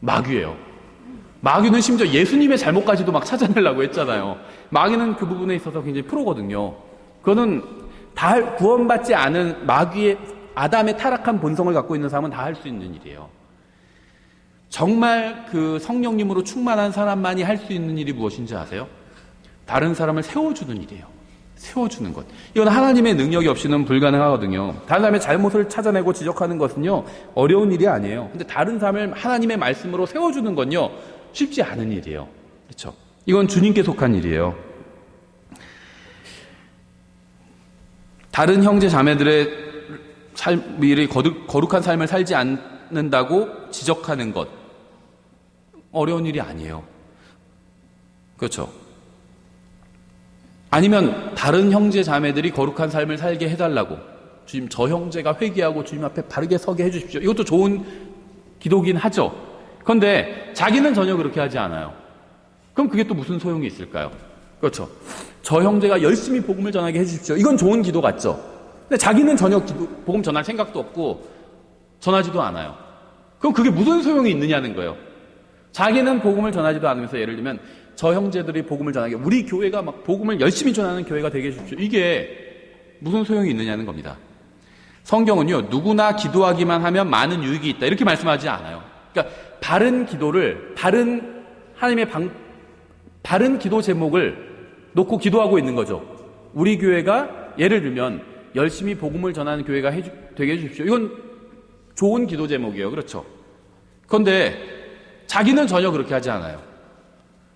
마귀예요. 마귀는 심지어 예수님의 잘못까지도 막 찾아내려고 했잖아요. 마귀는 그 부분에 있어서 굉장히 프로거든요. 그거는 다 구원받지 않은 마귀의, 아담의 타락한 본성을 갖고 있는 사람은 다 할 수 있는 일이에요. 정말 그 성령님으로 충만한 사람만이 할 수 있는 일이 무엇인지 아세요? 다른 사람을 세워주는 일이에요. 세워주는 것. 이건 하나님의 능력이 없이는 불가능하거든요. 다른 사람의 잘못을 찾아내고 지적하는 것은요, 어려운 일이 아니에요. 근데 다른 사람을 하나님의 말씀으로 세워주는 건요, 쉽지 않은 일이에요. 그렇죠? 이건 주님께 속한 일이에요. 다른 형제 자매들의 삶이 거룩한 삶을 살지 않는다고 지적하는 것, 어려운 일이 아니에요. 그렇죠? 아니면 다른 형제 자매들이 거룩한 삶을 살게 해달라고 주님, 저 형제가 회개하고 주님 앞에 바르게 서게 해주십시오. 이것도 좋은 기도긴 하죠. 그런데 자기는 전혀 그렇게 하지 않아요. 그럼 그게 또 무슨 소용이 있을까요? 그렇죠. 저 형제가 열심히 복음을 전하게 해주십시오. 이건 좋은 기도 같죠. 근데 자기는 전혀 복음 전할 생각도 없고 전하지도 않아요. 그럼 그게 무슨 소용이 있느냐는 거예요. 자기는 복음을 전하지도 않으면서 예를 들면 저 형제들이 복음을 전하게, 우리 교회가 막 복음을 열심히 전하는 교회가 되게 해주십시오. 이게 무슨 소용이 있느냐는 겁니다. 성경은요, 누구나 기도하기만 하면 많은 유익이 있다, 이렇게 말씀하지 않아요. 그러니까 바른 기도를, 바른 기도 제목을 놓고 기도하고 있는 거죠. 우리 교회가 예를 들면 열심히 복음을 전하는 교회가 되게 해주십시오. 이건 좋은 기도 제목이에요. 그렇죠. 그런데 자기는 전혀 그렇게 하지 않아요.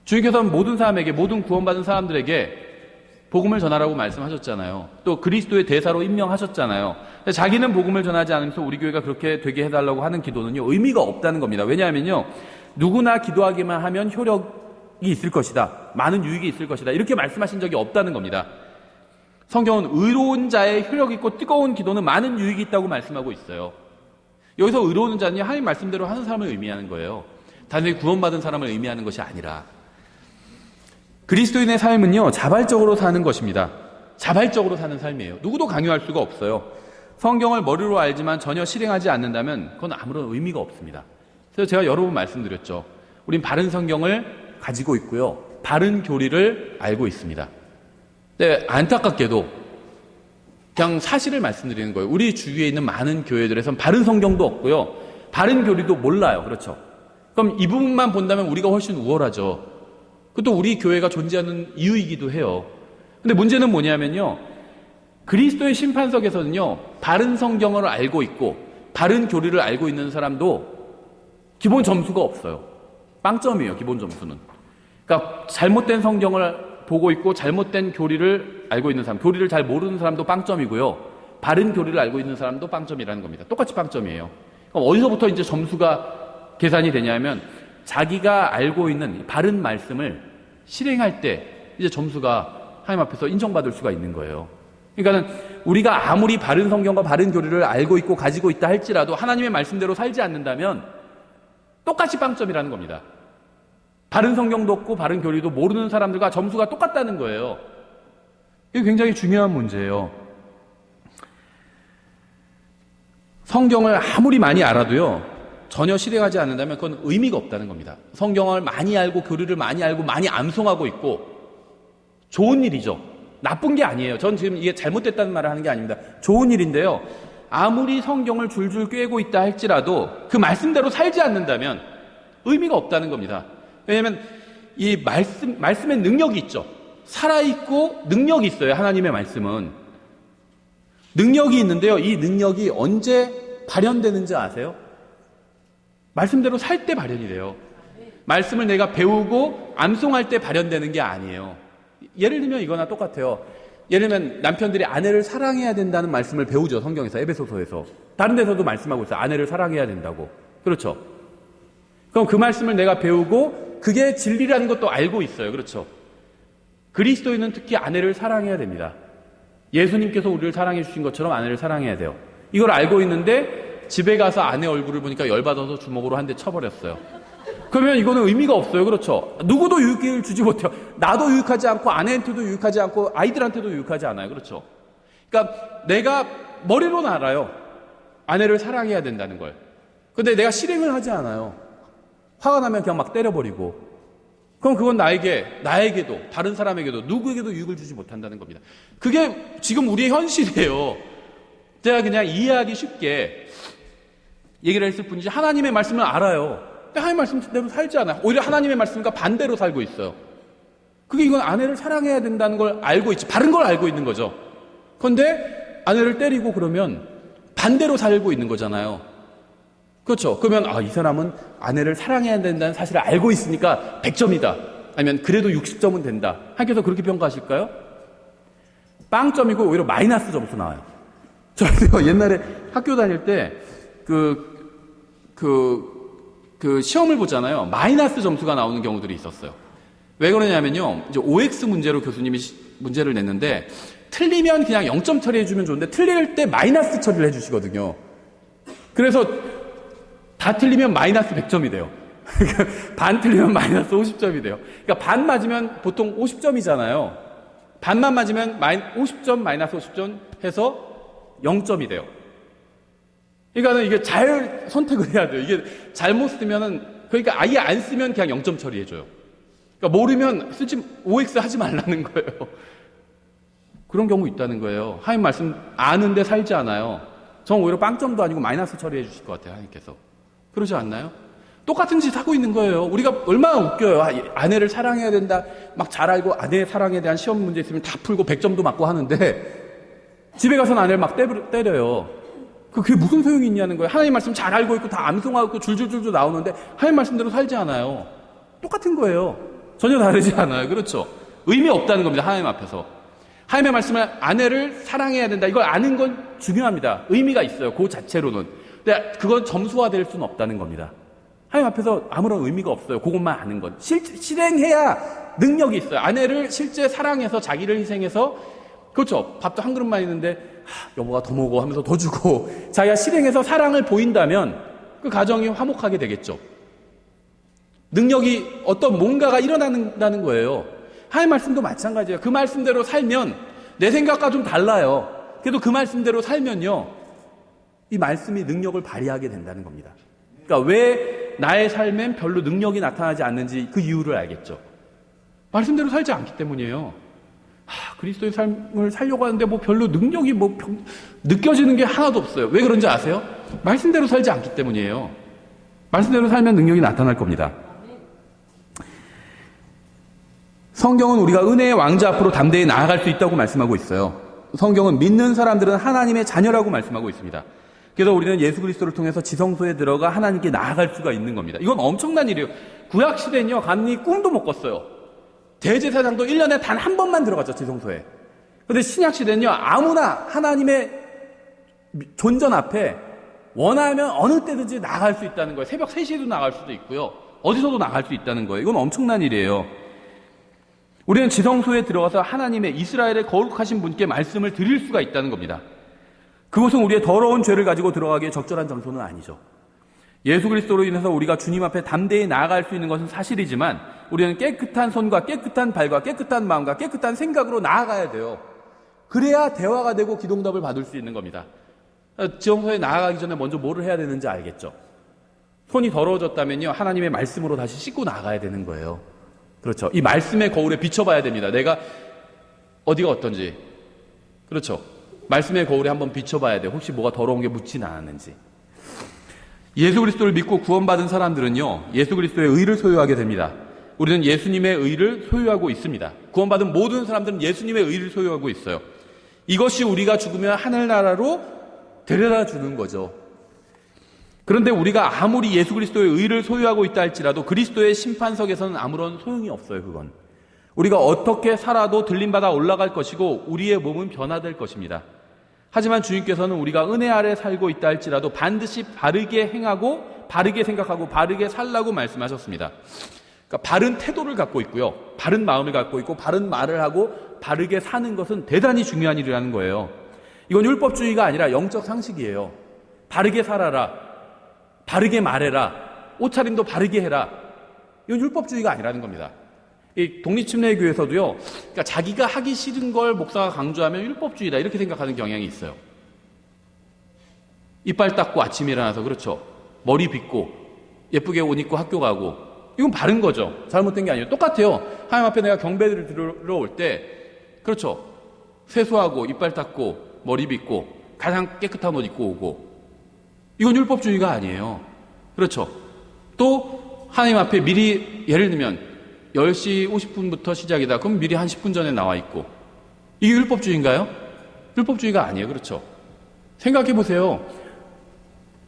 주님께서는 모든 사람에게, 모든 구원받은 사람들에게 복음을 전하라고 말씀하셨잖아요. 또 그리스도의 대사로 임명하셨잖아요. 자기는 복음을 전하지 않으면서 우리 교회가 그렇게 되게 해달라고 하는 기도는요, 의미가 없다는 겁니다. 왜냐하면요, 누구나 기도하기만 하면 효력이 있을 것이다, 많은 유익이 있을 것이다, 이렇게 말씀하신 적이 없다는 겁니다. 성경은 의로운 자의 효력 있고 뜨거운 기도는 많은 유익이 있다고 말씀하고 있어요. 여기서 의로운 자는 하나님 말씀대로 하는 사람을 의미하는 거예요. 단순히 구원받은 사람을 의미하는 것이 아니라, 그리스도인의 삶은요, 자발적으로 사는 것입니다. 자발적으로 사는 삶이에요. 누구도 강요할 수가 없어요. 성경을 머리로 알지만 전혀 실행하지 않는다면 그건 아무런 의미가 없습니다. 그래서 제가 여러 번 말씀드렸죠. 우린 바른 성경을 가지고 있고요, 바른 교리를 알고 있습니다. 근데 안타깝게도 그냥 사실을 말씀드리는 거예요. 우리 주위에 있는 많은 교회들에선 바른 성경도 없고요, 바른 교리도 몰라요. 그렇죠. 그럼 이 부분만 본다면 우리가 훨씬 우월하죠. 그것도 우리 교회가 존재하는 이유이기도 해요. 근데 문제는 뭐냐면요, 그리스도의 심판석에서는요, 바른 성경을 알고 있고 바른 교리를 알고 있는 사람도 기본 점수가 없어요. 빵점이에요, 기본 점수는. 그러니까 잘못된 성경을 보고 있고 잘못된 교리를 알고 있는 사람, 교리를 잘 모르는 사람도 빵점이고요, 바른 교리를 알고 있는 사람도 빵점이라는 겁니다. 똑같이 빵점이에요. 그럼 어디서부터 이제 점수가 계산이 되냐면, 자기가 알고 있는 바른 말씀을 실행할 때 이제 점수가 하나님 앞에서 인정받을 수가 있는 거예요. 그러니까는 우리가 아무리 바른 성경과 바른 교리를 알고 있고 가지고 있다 할지라도 하나님의 말씀대로 살지 않는다면 똑같이 빵점이라는 겁니다. 바른 성경도 없고 바른 교리도 모르는 사람들과 점수가 똑같다는 거예요. 이게 굉장히 중요한 문제예요. 성경을 아무리 많이 알아도요, 전혀 실행하지 않는다면 그건 의미가 없다는 겁니다. 성경을 많이 알고 교리를 많이 알고 많이 암송하고 있고 좋은 일이죠. 나쁜 게 아니에요. 전 지금 이게 잘못됐다는 말을 하는 게 아닙니다. 좋은 일인데요, 아무리 성경을 줄줄 꿰고 있다 할지라도 그 말씀대로 살지 않는다면 의미가 없다는 겁니다. 왜냐하면 이 말씀의 능력이 있죠. 살아있고 능력이 있어요. 하나님의 말씀은 능력이 있는데요, 이 능력이 언제 발현되는지 아세요? 말씀대로 살 때 발현이 돼요. 말씀을 내가 배우고 암송할 때 발현되는 게 아니에요. 예를 들면 이거나 똑같아요. 예를 들면 남편들이 아내를 사랑해야 된다는 말씀을 배우죠. 성경에서, 에베소서에서. 다른 데서도 말씀하고 있어요. 아내를 사랑해야 된다고. 그렇죠. 그럼 그 말씀을 내가 배우고 그게 진리라는 것도 알고 있어요. 그렇죠. 그리스도인은 특히 아내를 사랑해야 됩니다. 예수님께서 우리를 사랑해 주신 것처럼 아내를 사랑해야 돼요. 이걸 알고 있는데 집에 가서 아내 얼굴을 보니까 열받아서 주먹으로 한 대 쳐버렸어요. 그러면 이거는 의미가 없어요. 그렇죠. 누구도 유익을 주지 못해요. 나도 유익하지 않고 아내한테도 유익하지 않고 아이들한테도 유익하지 않아요. 그렇죠. 그러니까 내가 머리로는 알아요, 아내를 사랑해야 된다는 걸. 근데 내가 실행을 하지 않아요. 화가 나면 그냥 막 때려버리고. 그럼 그건 나에게도 다른 사람에게도 누구에게도 유익을 주지 못한다는 겁니다. 그게 지금 우리의 현실이에요. 제가 그냥 이해하기 쉽게 얘기를 했을 뿐이지 하나님의 말씀을 알아요. 근데 하나님의 말씀대로 살지 않아요. 오히려 하나님의 말씀과 반대로 살고 있어요. 그게 이건 아내를 사랑해야 된다는 걸 알고 있지, 바른 걸 알고 있는 거죠. 그런데 아내를 때리고 그러면 반대로 살고 있는 거잖아요. 그렇죠. 그러면 이 사람은 아내를 사랑해야 된다는 사실을 알고 있으니까 100점이다. 아니면 그래도 60점은 된다. 하나님께서 그렇게 평가하실까요? 빵점이고 오히려 마이너스 점수 나와요. 저도 옛날에 학교 다닐 때 시험을 보잖아요. 마이너스 점수가 나오는 경우들이 있었어요. 왜 그러냐면요. 이제 OX 문제로 교수님이 문제를 냈는데 틀리면 그냥 0점 처리해주면 좋은데 틀릴 때 마이너스 처리를 해주시거든요. 그래서 다 틀리면 마이너스 100점이 돼요. 반 틀리면 마이너스 50점이 돼요. 그러니까 반 맞으면 보통 50점이잖아요. 반만 맞으면 50점, 마이너스 50점 해서 0점이 돼요. 그러니까 이게 잘 선택을 해야 돼요. 이게 잘못 쓰면은, 그러니까 아예 안 쓰면 그냥 0점 처리해줘요. 그러니까 모르면 OX 하지 말라는 거예요. 그런 경우 있다는 거예요. 하나님 말씀 아는데 살지 않아요. 전 오히려 빵점도 아니고 마이너스 처리해 주실 것 같아요. 하나님께서. 그러지 않나요? 똑같은 짓 하고 있는 거예요. 우리가 얼마나 웃겨요. 아내를 사랑해야 된다. 막 잘 알고 아내의 사랑에 대한 시험 문제 있으면 다 풀고 100점도 맞고 하는데 집에 가서는 아내를 막 때려요. 그게 무슨 소용이 있냐는 거예요. 하나님 말씀 잘 알고 있고 다 암송하고 있고 줄줄줄줄 나오는데 하나님 말씀대로 살지 않아요. 똑같은 거예요. 전혀 다르지 않아요. 그렇죠? 의미 없다는 겁니다. 하나님 앞에서. 하나님의 말씀을 아내를 사랑해야 된다. 이걸 아는 건 중요합니다. 의미가 있어요. 그 자체로는. 근데 그건 점수화될 수는 없다는 겁니다. 하나님 앞에서 아무런 의미가 없어요. 그것만 아는 건. 실행해야 능력이 있어요. 아내를 실제 사랑해서 자기를 희생해서 그렇죠. 밥도 한 그릇만 있는데 여보가 더 먹어 하면서 더 주고 자기가 실행해서 사랑을 보인다면 그 가정이 화목하게 되겠죠. 능력이 어떤 뭔가가 일어난다는 거예요. 하나님 말씀도 마찬가지예요. 그 말씀대로 살면 내 생각과 좀 달라요. 그래도 그 말씀대로 살면요. 이 말씀이 능력을 발휘하게 된다는 겁니다. 그러니까 왜 나의 삶엔 별로 능력이 나타나지 않는지 그 이유를 알겠죠. 말씀대로 살지 않기 때문이에요. 그리스도의 삶을 살려고 하는데 뭐 별로 능력이 느껴지는 게 하나도 없어요. 왜 그런지 아세요? 말씀대로 살지 않기 때문이에요. 말씀대로 살면 능력이 나타날 겁니다. 성경은 우리가 은혜의 왕자 앞으로 담대히 나아갈 수 있다고 말씀하고 있어요. 성경은 믿는 사람들은 하나님의 자녀라고 말씀하고 있습니다. 그래서 우리는 예수 그리스도를 통해서 지성소에 들어가 하나님께 나아갈 수가 있는 겁니다. 이건 엄청난 일이에요. 구약시대는요, 감히 꿈도 못 꿨어요. 대제사장도 1년에 단 한 번만 들어갔죠, 지성소에. 그런데 신약시대는요, 아무나 하나님의 존전 앞에 원하면 어느 때든지 나갈 수 있다는 거예요. 새벽 3시에도 나갈 수도 있고요. 어디서도 나갈 수 있다는 거예요. 이건 엄청난 일이에요. 우리는 지성소에 들어가서 하나님의 이스라엘의 거룩하신 분께 말씀을 드릴 수가 있다는 겁니다. 그것은 우리의 더러운 죄를 가지고 들어가기에 적절한 장소는 아니죠. 예수 그리스도로 인해서 우리가 주님 앞에 담대히 나아갈 수 있는 것은 사실이지만 우리는 깨끗한 손과 깨끗한 발과 깨끗한 마음과 깨끗한 생각으로 나아가야 돼요. 그래야 대화가 되고 기도응답을 받을 수 있는 겁니다. 지성소에 나아가기 전에 먼저 뭐를 해야 되는지 알겠죠. 손이 더러워졌다면요, 하나님의 말씀으로 다시 씻고 나가야 되는 거예요. 그렇죠. 이 말씀의 거울에 비춰봐야 됩니다. 내가 어디가 어떤지. 그렇죠. 말씀의 거울에 한번 비춰봐야 돼요. 혹시 뭐가 더러운 게 묻진 않았는지. 예수 그리스도를 믿고 구원받은 사람들은요, 예수 그리스도의 의를 소유하게 됩니다. 우리는 예수님의 의를 소유하고 있습니다. 구원받은 모든 사람들은 예수님의 의를 소유하고 있어요. 이것이 우리가 죽으면 하늘나라로 데려다 주는 거죠. 그런데 우리가 아무리 예수 그리스도의 의를 소유하고 있다 할지라도 그리스도의 심판석에서는 아무런 소용이 없어요. 그건 우리가 어떻게 살아도 들림받아 올라갈 것이고 우리의 몸은 변화될 것입니다. 하지만 주님께서는 우리가 은혜 아래 살고 있다 할지라도 반드시 바르게 행하고 바르게 생각하고 바르게 살라고 말씀하셨습니다. 그러니까 바른 태도를 갖고 있고요, 바른 마음을 갖고 있고 바른 말을 하고 바르게 사는 것은 대단히 중요한 일이라는 거예요. 이건 율법주의가 아니라 영적 상식이에요. 바르게 살아라, 바르게 말해라, 옷차림도 바르게 해라. 이건 율법주의가 아니라는 겁니다. 이 독립침례교에서도요, 그러니까 자기가 하기 싫은 걸 목사가 강조하면 율법주의다 이렇게 생각하는 경향이 있어요. 이빨 닦고 아침에 일어나서, 그렇죠, 머리 빗고 예쁘게 옷 입고 학교 가고, 이건 바른 거죠. 잘못된 게 아니에요. 똑같아요. 하나님 앞에 내가 경배를 들어올 때, 그렇죠, 세수하고 이빨 닦고 머리 빗고 가장 깨끗한 옷 입고 오고, 이건 율법주의가 아니에요. 그렇죠. 또 하나님 앞에 미리, 예를 들면 10시 50분부터 시작이다. 그럼 미리 한 10분 전에 나와 있고, 이게 율법주의인가요? 율법주의가 아니에요. 그렇죠. 생각해 보세요.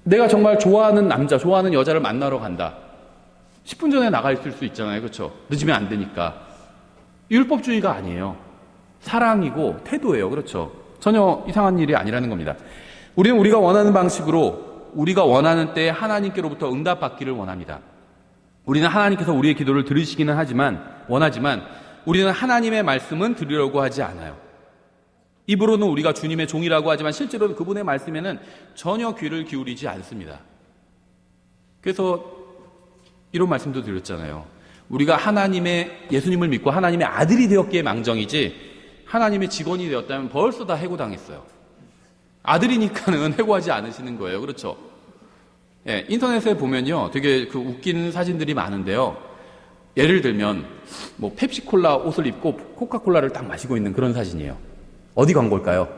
내가 정말 좋아하는 남자, 좋아하는 여자를 만나러 간다. 10분 전에 나가 있을 수 있잖아요. 그렇죠. 늦으면 안 되니까. 율법주의가 아니에요. 사랑이고 태도예요. 그렇죠. 전혀 이상한 일이 아니라는 겁니다. 우리는 우리가 원하는 방식으로 우리가 원하는 때에 하나님께로부터 응답받기를 원합니다. 우리는 하나님께서 우리의 기도를 들으시기는 원하지만 우리는 하나님의 말씀은 들으려고 하지 않아요. 입으로는 우리가 주님의 종이라고 하지만 실제로는 그분의 말씀에는 전혀 귀를 기울이지 않습니다. 그래서 이런 말씀도 드렸잖아요. 우리가 예수님을 믿고 하나님의 아들이 되었기에 망정이지 하나님의 직원이 되었다면 벌써 다 해고당했어요. 아들이니까는 해고하지 않으시는 거예요. 그렇죠? 예, 인터넷에 보면요, 되게 웃긴 사진들이 많은데요. 예를 들면, 펩시콜라 옷을 입고 코카콜라를 딱 마시고 있는 그런 사진이에요. 어디 광고일까요?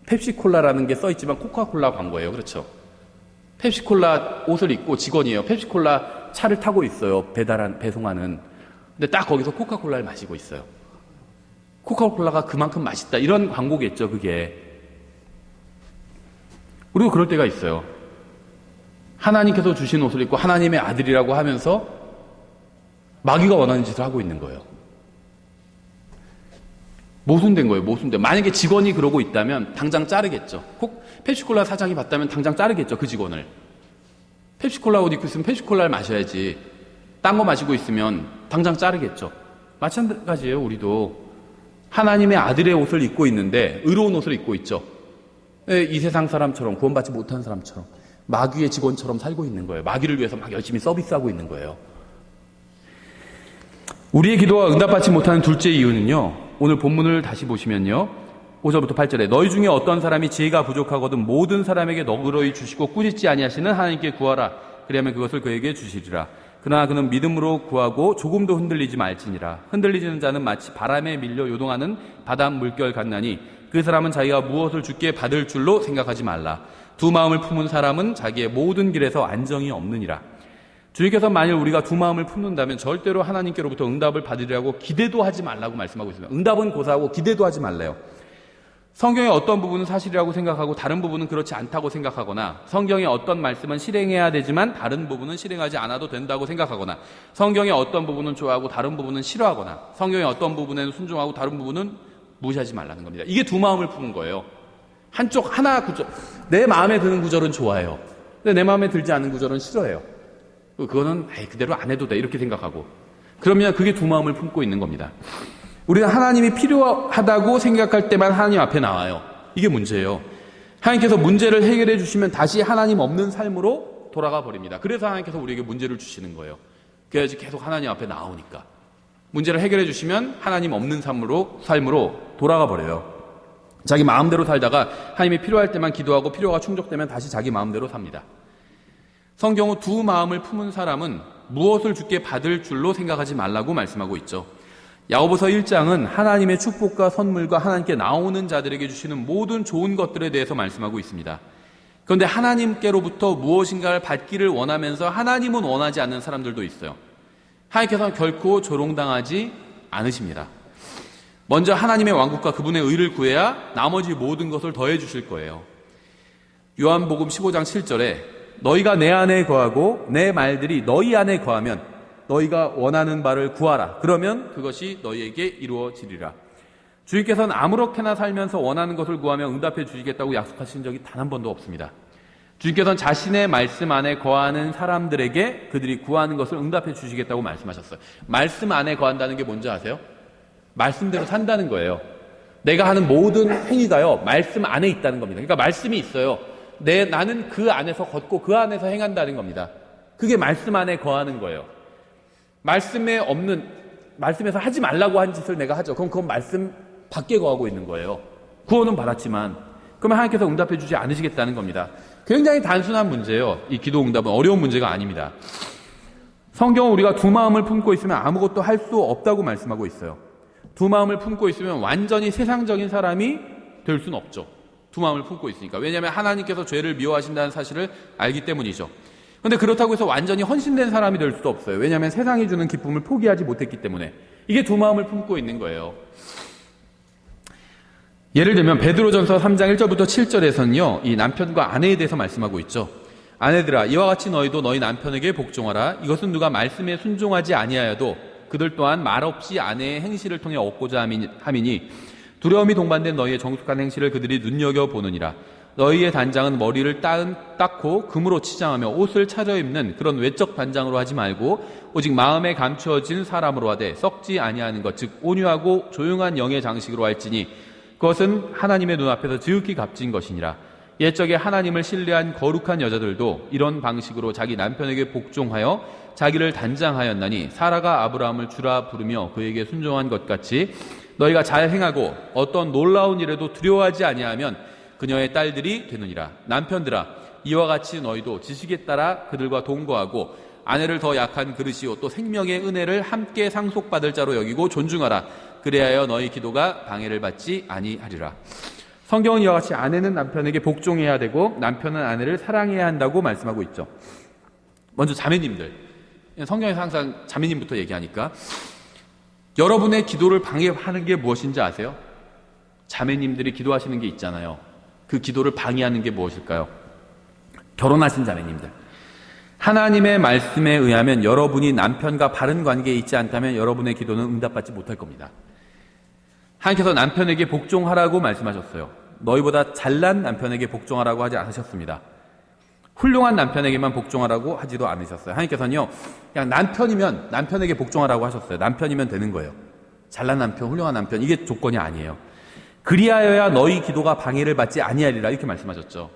펩시콜라라는 게 써있지만 코카콜라 광고예요. 그렇죠? 펩시콜라 옷을 입고 직원이에요. 펩시콜라 차를 타고 있어요. 배송하는. 근데 딱 거기서 코카콜라를 마시고 있어요. 코카콜라가 그만큼 맛있다. 이런 광고겠죠, 그게. 그리고 그럴 때가 있어요. 하나님께서 주신 옷을 입고 하나님의 아들이라고 하면서 마귀가 원하는 짓을 하고 있는 거예요. 모순된 거예요. 모순된. 만약에 직원이 그러고 있다면 당장 자르겠죠. 펩시콜라 사장이 봤다면 당장 자르겠죠. 그 직원을. 펩시콜라 옷 입고 있으면 펩시콜라를 마셔야지. 딴 거 마시고 있으면 당장 자르겠죠. 마찬가지예요. 우리도 하나님의 아들의 옷을 입고 있는데 의로운 옷을 입고 있죠. 이 세상 사람처럼, 구원받지 못한 사람처럼, 마귀의 직원처럼 살고 있는 거예요. 마귀를 위해서 막 열심히 서비스하고 있는 거예요. 우리의 기도가 응답받지 못하는 둘째 이유는요, 오늘 본문을 다시 보시면요, 5절부터 8절에 너희 중에 어떤 사람이 지혜가 부족하거든 모든 사람에게 너그러이 주시고 꾸짖지 아니하시는 하나님께 구하라. 그리하면 그것을 그에게 주시리라. 그러나 그는 믿음으로 구하고 조금도 흔들리지 말지니라. 흔들리지는 자는 마치 바람에 밀려 요동하는 바닷 물결 같나니 그 사람은 자기가 무엇을 주께 받을 줄로 생각하지 말라. 두 마음을 품은 사람은 자기의 모든 길에서 안정이 없느니라. 주님께서 만일 우리가 두 마음을 품는다면 절대로 하나님께로부터 응답을 받으리라고 기대도 하지 말라고 말씀하고 있습니다. 응답은 고사하고 기대도 하지 말래요. 성경의 어떤 부분은 사실이라고 생각하고 다른 부분은 그렇지 않다고 생각하거나, 성경의 어떤 말씀은 실행해야 되지만 다른 부분은 실행하지 않아도 된다고 생각하거나, 성경의 어떤 부분은 좋아하고 다른 부분은 싫어하거나, 성경의 어떤 부분에는 순종하고 다른 부분은 무시하지 말라는 겁니다. 이게 두 마음을 품은 거예요. 한쪽 하나 구절, 내 마음에 드는 구절은 좋아해요. 근데 내 마음에 들지 않는 구절은 싫어해요. 그거는 그대로 안 해도 돼 이렇게 생각하고, 그러면 그게 두 마음을 품고 있는 겁니다. 우리는 하나님이 필요하다고 생각할 때만 하나님 앞에 나와요. 이게 문제예요. 하나님께서 문제를 해결해 주시면 다시 하나님 없는 삶으로 돌아가 버립니다. 그래서 하나님께서 우리에게 문제를 주시는 거예요. 그래야지 계속 하나님 앞에 나오니까. 문제를 해결해 주시면 하나님 없는 삶으로 돌아가 버려요. 자기 마음대로 살다가 하나님이 필요할 때만 기도하고 필요가 충족되면 다시 자기 마음대로 삽니다. 성경은 두 마음을 품은 사람은 무엇을 주께 받을 줄로 생각하지 말라고 말씀하고 있죠. 야고보서 1장은 하나님의 축복과 선물과 하나님께 나오는 자들에게 주시는 모든 좋은 것들에 대해서 말씀하고 있습니다. 그런데 하나님께로부터 무엇인가를 받기를 원하면서 하나님은 원하지 않는 사람들도 있어요. 하나님께서는 결코 조롱당하지 않으십니다. 먼저 하나님의 왕국과 그분의 의를 구해야 나머지 모든 것을 더해 주실 거예요. 요한복음 15장 7절에 너희가 내 안에 거하고 내 말들이 너희 안에 거하면 너희가 원하는 바를 구하라. 그러면 그것이 너희에게 이루어지리라. 주님께서는 아무렇게나 살면서 원하는 것을 구하면 응답해 주시겠다고 약속하신 적이 단 한 번도 없습니다. 주님께서는 자신의 말씀 안에 거하는 사람들에게 그들이 구하는 것을 응답해 주시겠다고 말씀하셨어요. 말씀 안에 거한다는 게 뭔지 아세요? 말씀대로 산다는 거예요. 내가 하는 모든 행위가요, 말씀 안에 있다는 겁니다. 그러니까 말씀이 있어요. 나는 그 안에서 걷고 그 안에서 행한다는 겁니다. 그게 말씀 안에 거하는 거예요. 말씀에서 하지 말라고 한 짓을 내가 하죠. 그럼 그건 말씀 밖에 거하고 있는 거예요. 구원은 받았지만, 그러면 하나님께서 응답해 주지 않으시겠다는 겁니다. 굉장히 단순한 문제예요. 이 기도 응답은 어려운 문제가 아닙니다. 성경은 우리가 두 마음을 품고 있으면 아무것도 할 수 없다고 말씀하고 있어요. 두 마음을 품고 있으면 완전히 세상적인 사람이 될 수는 없죠. 두 마음을 품고 있으니까. 왜냐하면 하나님께서 죄를 미워하신다는 사실을 알기 때문이죠. 그런데 그렇다고 해서 완전히 헌신된 사람이 될 수도 없어요. 왜냐하면 세상이 주는 기쁨을 포기하지 못했기 때문에. 이게 두 마음을 품고 있는 거예요. 예를 들면 베드로전서 3장 1절부터 7절에서는요, 이 남편과 아내에 대해서 말씀하고 있죠. 아내들아, 이와 같이 너희도 너희 남편에게 복종하라. 이것은 누가 말씀에 순종하지 아니하여도 그들 또한 말없이 아내의 행실을 통해 얻고자 함이니 두려움이 동반된 너희의 정숙한 행실을 그들이 눈여겨보느니라. 너희의 단장은 머리를 닦고 금으로 치장하며 옷을 차려입는 그런 외적 단장으로 하지 말고 오직 마음에 감추어진 사람으로 하되 썩지 아니하는 것 즉 온유하고 조용한 영의 장식으로 할지니 그것은 하나님의 눈앞에서 지극히 값진 것이니라. 옛적에 하나님을 신뢰한 거룩한 여자들도 이런 방식으로 자기 남편에게 복종하여 자기를 단장하였나니 사라가 아브라함을 주라 부르며 그에게 순종한 것 같이 너희가 잘 행하고 어떤 놀라운 일에도 두려워하지 아니하면 그녀의 딸들이 되느니라. 남편들아 이와 같이 너희도 지식에 따라 그들과 동거하고 아내를 더 약한 그릇이요 또 생명의 은혜를 함께 상속받을 자로 여기고 존중하라. 그래야 너희 기도가 방해를 받지 아니하리라. 성경은 이와 같이 아내는 남편에게 복종해야 되고 남편은 아내를 사랑해야 한다고 말씀하고 있죠. 먼저 자매님들, 성경에서 항상 자매님부터 얘기하니까 여러분의 기도를 방해하는 게 무엇인지 아세요? 자매님들이 기도하시는 게 있잖아요. 그 기도를 방해하는 게 무엇일까요? 결혼하신 자매님들, 하나님의 말씀에 의하면 여러분이 남편과 바른 관계에 있지 않다면 여러분의 기도는 응답받지 못할 겁니다. 하나님께서 남편에게 복종하라고 말씀하셨어요. 너희보다 잘난 남편에게 복종하라고 하지 않으셨습니다. 훌륭한 남편에게만 복종하라고 하지도 않으셨어요. 하나님께서는요, 그냥 남편이면 남편에게 복종하라고 하셨어요. 남편이면 되는 거예요. 잘난 남편, 훌륭한 남편, 이게 조건이 아니에요. 그리하여야 너희 기도가 방해를 받지 아니하리라 이렇게 말씀하셨죠.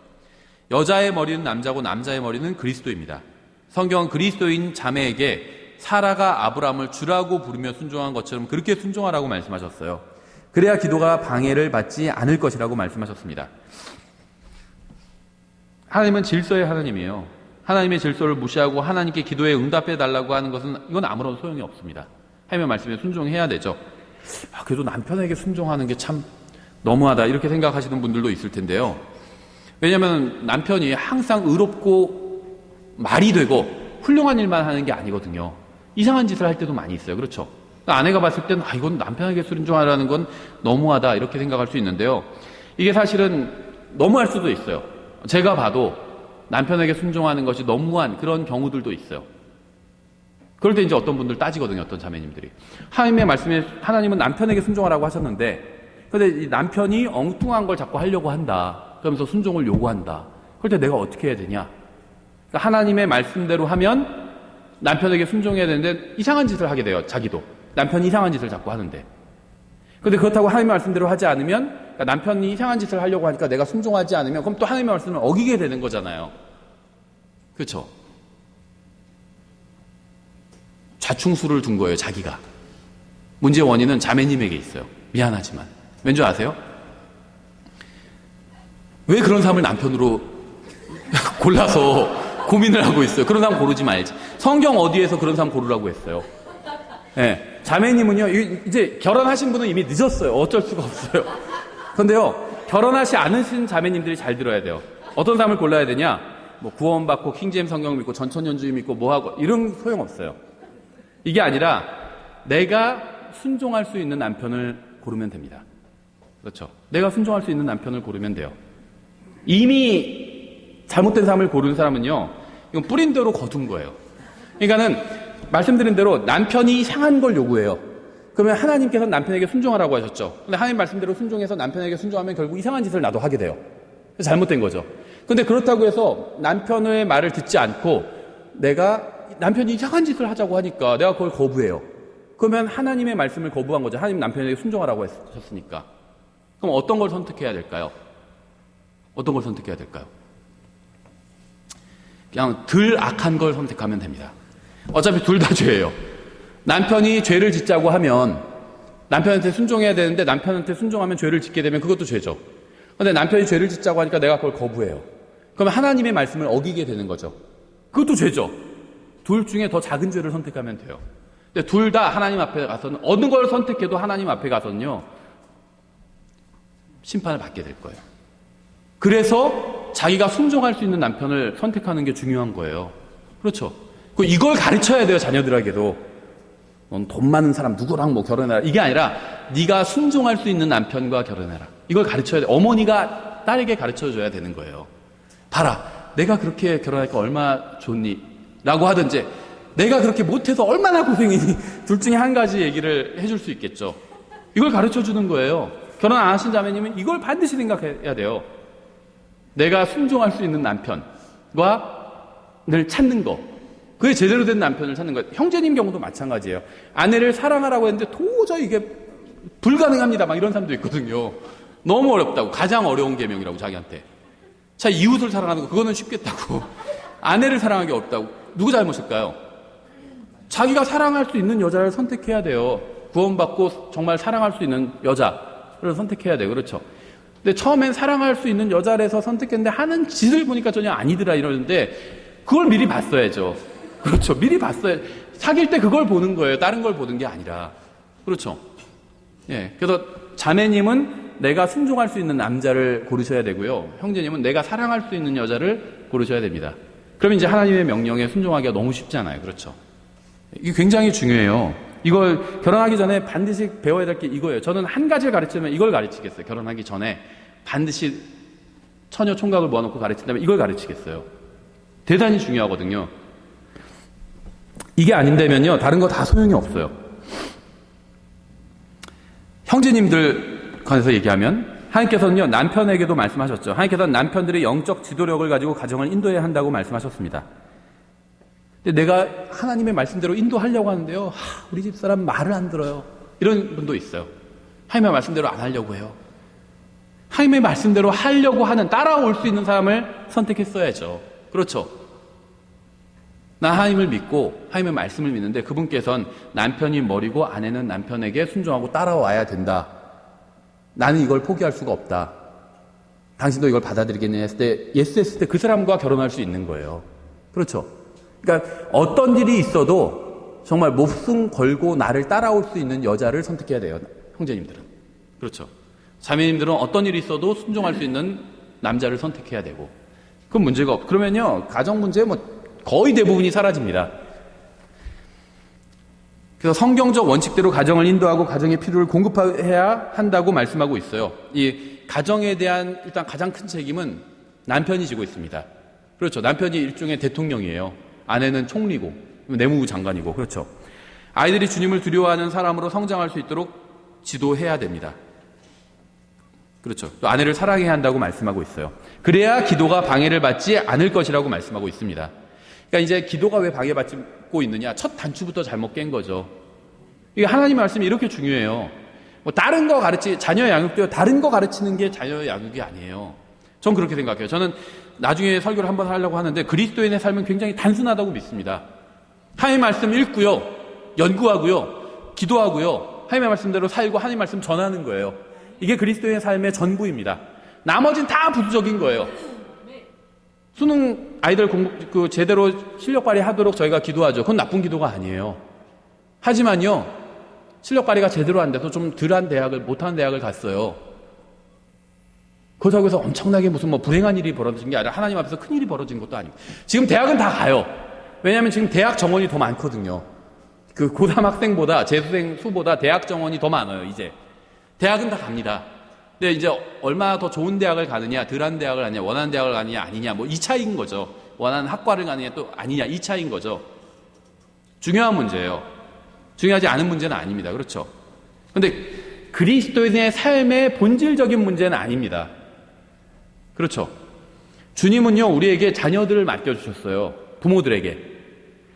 여자의 머리는 남자고 남자의 머리는 그리스도입니다. 성경은 그리스도인 자매에게 사라가 아브라함을 주라고 부르며 순종한 것처럼 그렇게 순종하라고 말씀하셨어요. 그래야 기도가 방해를 받지 않을 것이라고 말씀하셨습니다. 하나님은 질서의 하나님이에요. 하나님의 질서를 무시하고 하나님께 기도에 응답해 달라고 하는 것은 이건 아무런 소용이 없습니다. 하나님의 말씀에 순종해야 되죠. 그래도 남편에게 순종하는 게 참 너무하다 이렇게 생각하시는 분들도 있을 텐데요. 왜냐하면 남편이 항상 의롭고 말이 되고 훌륭한 일만 하는 게 아니거든요. 이상한 짓을 할 때도 많이 있어요. 그렇죠? 아내가 봤을 때는 이건 남편에게 순종하라는 건 너무하다 이렇게 생각할 수 있는데요. 이게 사실은 너무할 수도 있어요. 제가 봐도 남편에게 순종하는 것이 너무한 그런 경우들도 있어요. 그럴 때 이제 어떤 분들 따지거든요. 어떤 자매님들이. 하나님의 말씀에 하나님은 남편에게 순종하라고 하셨는데 근데 이 남편이 엉뚱한 걸 자꾸 하려고 한다. 그러면서 순종을 요구한다. 그럴 때 내가 어떻게 해야 되냐? 그러니까 하나님의 말씀대로 하면 남편에게 순종해야 되는데 이상한 짓을 하게 돼요. 자기도. 남편이 이상한 짓을 자꾸 하는데. 그런데 그렇다고 하나님의 말씀대로 하지 않으면 그러니까 남편이 이상한 짓을 하려고 하니까 내가 순종하지 않으면 그럼 또 하나님의 말씀을 어기게 되는 거잖아요. 그렇죠? 좌충수를 둔 거예요. 자기가. 문제의 원인은 자매님에게 있어요. 미안하지만. 왠지 아세요? 왜 그런 사람을 남편으로 골라서 고민을 하고 있어요? 그런 사람 고르지 말지. 성경 어디에서 그런 사람 고르라고 했어요? 네. 자매님은요, 이제 결혼하신 분은 이미 늦었어요. 어쩔 수가 없어요. 그런데요, 결혼하지 않으신 자매님들이 잘 들어야 돼요. 어떤 사람을 골라야 되냐? 뭐 구원받고 킹제임 성경 믿고 전천연주의 믿고 뭐하고 이런 소용없어요. 이게 아니라 내가 순종할 수 있는 남편을 고르면 됩니다. 그렇죠? 내가 순종할 수 있는 남편을 고르면 돼요. 이미 잘못된 사람을 고르는 사람은요, 이건 뿌린 대로 거둔 거예요. 그러니까는 말씀드린 대로 남편이 이상한 걸 요구해요. 그러면 하나님께서 남편에게 순종하라고 하셨죠. 근데 하나님 말씀대로 순종해서 남편에게 순종하면 결국 이상한 짓을 나도 하게 돼요. 그래서 잘못된 거죠. 근데 그렇다고 해서 남편의 말을 듣지 않고 남편이 이상한 짓을 하자고 하니까 내가 그걸 거부해요. 그러면 하나님의 말씀을 거부한 거죠. 하나님 남편에게 순종하라고 하셨으니까. 그럼 어떤 걸 선택해야 될까요? 어떤 걸 선택해야 될까요? 그냥 덜 악한 걸 선택하면 됩니다. 어차피 둘 다 죄예요. 남편이 죄를 짓자고 하면 남편한테 순종해야 되는데 남편한테 순종하면 죄를 짓게 되면 그것도 죄죠. 그런데 남편이 죄를 짓자고 하니까 내가 그걸 거부해요. 그러면 하나님의 말씀을 어기게 되는 거죠. 그것도 죄죠. 둘 중에 더 작은 죄를 선택하면 돼요. 근데 둘 다 하나님 앞에 가서는 어느 걸 선택해도 하나님 앞에 가서는요 심판을 받게 될 거예요. 그래서 자기가 순종할 수 있는 남편을 선택하는 게 중요한 거예요. 그렇죠? 이걸 가르쳐야 돼요. 자녀들에게도. 넌 돈 많은 사람 누구랑 뭐 결혼해라. 이게 아니라 네가 순종할 수 있는 남편과 결혼해라. 이걸 가르쳐야 돼. 어머니가 딸에게 가르쳐줘야 되는 거예요. 봐라. 내가 그렇게 결혼하니까 얼마나 좋니? 라고 하든지 내가 그렇게 못해서 얼마나 고생이니? 둘 중에 한 가지 얘기를 해줄 수 있겠죠. 이걸 가르쳐주는 거예요. 결혼 안 하신 자매님은 이걸 반드시 생각해야 돼요. 내가 순종할 수 있는 남편과 늘 찾는 거. 그게 제대로 된 남편을 찾는 거예요. 형제님 경우도 마찬가지예요. 아내를 사랑하라고 했는데 도저히 이게 불가능합니다. 막 이런 사람도 있거든요. 너무 어렵다고. 가장 어려운 계명이라고 자기한테. 자, 이웃을 사랑하는 거 그거는 쉽겠다고. 아내를 사랑하기 어렵다고. 누구 잘못일까요? 자기가 사랑할 수 있는 여자를 선택해야 돼요. 구원받고 정말 사랑할 수 있는 여자를 선택해야 돼요. 그렇죠? 근데 처음엔 사랑할 수 있는 여자라서 선택했는데 하는 짓을 보니까 전혀 아니더라 이러는데 그걸 미리 봤어야죠. 그렇죠. 미리 봤어야. 사귈 때 그걸 보는 거예요. 다른 걸 보는 게 아니라. 그렇죠. 예. 그래서 자매님은 내가 순종할 수 있는 남자를 고르셔야 되고요. 형제님은 내가 사랑할 수 있는 여자를 고르셔야 됩니다. 그러면 이제 하나님의 명령에 순종하기가 너무 쉽잖아요. 그렇죠. 이게 굉장히 중요해요. 이걸 결혼하기 전에 반드시 배워야 될 게 이거예요. 저는 한 가지를 가르치면 이걸 가르치겠어요. 결혼하기 전에 반드시 처녀 총각을 모아놓고 가르친다면 이걸 가르치겠어요. 대단히 중요하거든요. 이게 아닌다면요, 다른 거 다 소용이 없어요. 형제님들 관해서 얘기하면 하나님께서는요, 남편에게도 말씀하셨죠. 하나님께서는 남편들의 영적 지도력을 가지고 가정을 인도해야 한다고 말씀하셨습니다. 근데 내가 하나님의 말씀대로 인도하려고 하는데요, 우리 집사람 말을 안 들어요. 이런 분도 있어요. 하나님의 말씀대로 안 하려고 해요. 하나님의 말씀대로 하려고 하는, 따라올 수 있는 사람을 선택했어야죠. 그렇죠. 나 하나님을 믿고 하나님의 말씀을 믿는데 그분께서는 남편이 머리고 아내는 남편에게 순종하고 따라와야 된다. 나는 이걸 포기할 수가 없다. 당신도 이걸 받아들이겠느냐 했을 때 예스 했을 때 그 사람과 결혼할 수 있는 거예요. 그렇죠. 그러니까 어떤 일이 있어도 정말 목숨 걸고 나를 따라올 수 있는 여자를 선택해야 돼요. 형제님들은. 그렇죠. 자매님들은 어떤 일이 있어도 순종할 수 있는 남자를 선택해야 되고 그건 문제가 없고 그러면요 가정 문제 거의 대부분이 사라집니다. 그래서 성경적 원칙대로 가정을 인도하고 가정의 필요를 공급해야 한다고 말씀하고 있어요. 이 가정에 대한 일단 가장 큰 책임은 남편이 지고 있습니다. 그렇죠. 남편이 일종의 대통령이에요. 아내는 총리고 내무부 장관이고 그렇죠. 아이들이 주님을 두려워하는 사람으로 성장할 수 있도록 지도해야 됩니다. 그렇죠. 또 아내를 사랑해야 한다고 말씀하고 있어요. 그래야 기도가 방해를 받지 않을 것이라고 말씀하고 있습니다. 그러니까 이제 기도가 왜 방해받고 있느냐? 첫 단추부터 잘못 깬 거죠. 이게 하나님 말씀이 이렇게 중요해요. 다른 거 자녀 양육도요. 다른 거 가르치는 게 자녀 양육이 아니에요. 전 그렇게 생각해요. 저는 나중에 설교를 한번 하려고 하는데 그리스도인의 삶은 굉장히 단순하다고 믿습니다. 하나님 말씀 읽고요. 연구하고요. 기도하고요. 하나님의 말씀대로 살고 하나님 말씀 전하는 거예요. 이게 그리스도인의 삶의 전부입니다. 나머지는 다 부수적인 거예요. 수능 아이들 제대로 실력 발휘하도록 저희가 기도하죠. 그건 나쁜 기도가 아니에요. 하지만요, 실력 발휘가 제대로 안 돼서 좀 못한 대학을 갔어요. 그렇다고 해서 엄청나게 무슨 불행한 일이 벌어진 게 아니라 하나님 앞에서 큰 일이 벌어진 것도 아니고. 지금 대학은 다 가요. 왜냐하면 지금 대학 정원이 더 많거든요. 그 고3 학생보다, 재수생 수보다 대학 정원이 더 많아요, 이제. 대학은 다 갑니다. 근데 이제 얼마나 더 좋은 대학을 가느냐, 덜한 대학을 가느냐, 원하는 대학을 가느냐, 아니냐, 이 차이인 거죠. 원하는 학과를 가느냐, 또 아니냐, 이 차이인 거죠. 중요한 문제예요. 중요하지 않은 문제는 아닙니다. 그렇죠. 근데 그리스도인의 삶의 본질적인 문제는 아닙니다. 그렇죠. 주님은요, 우리에게 자녀들을 맡겨주셨어요. 부모들에게.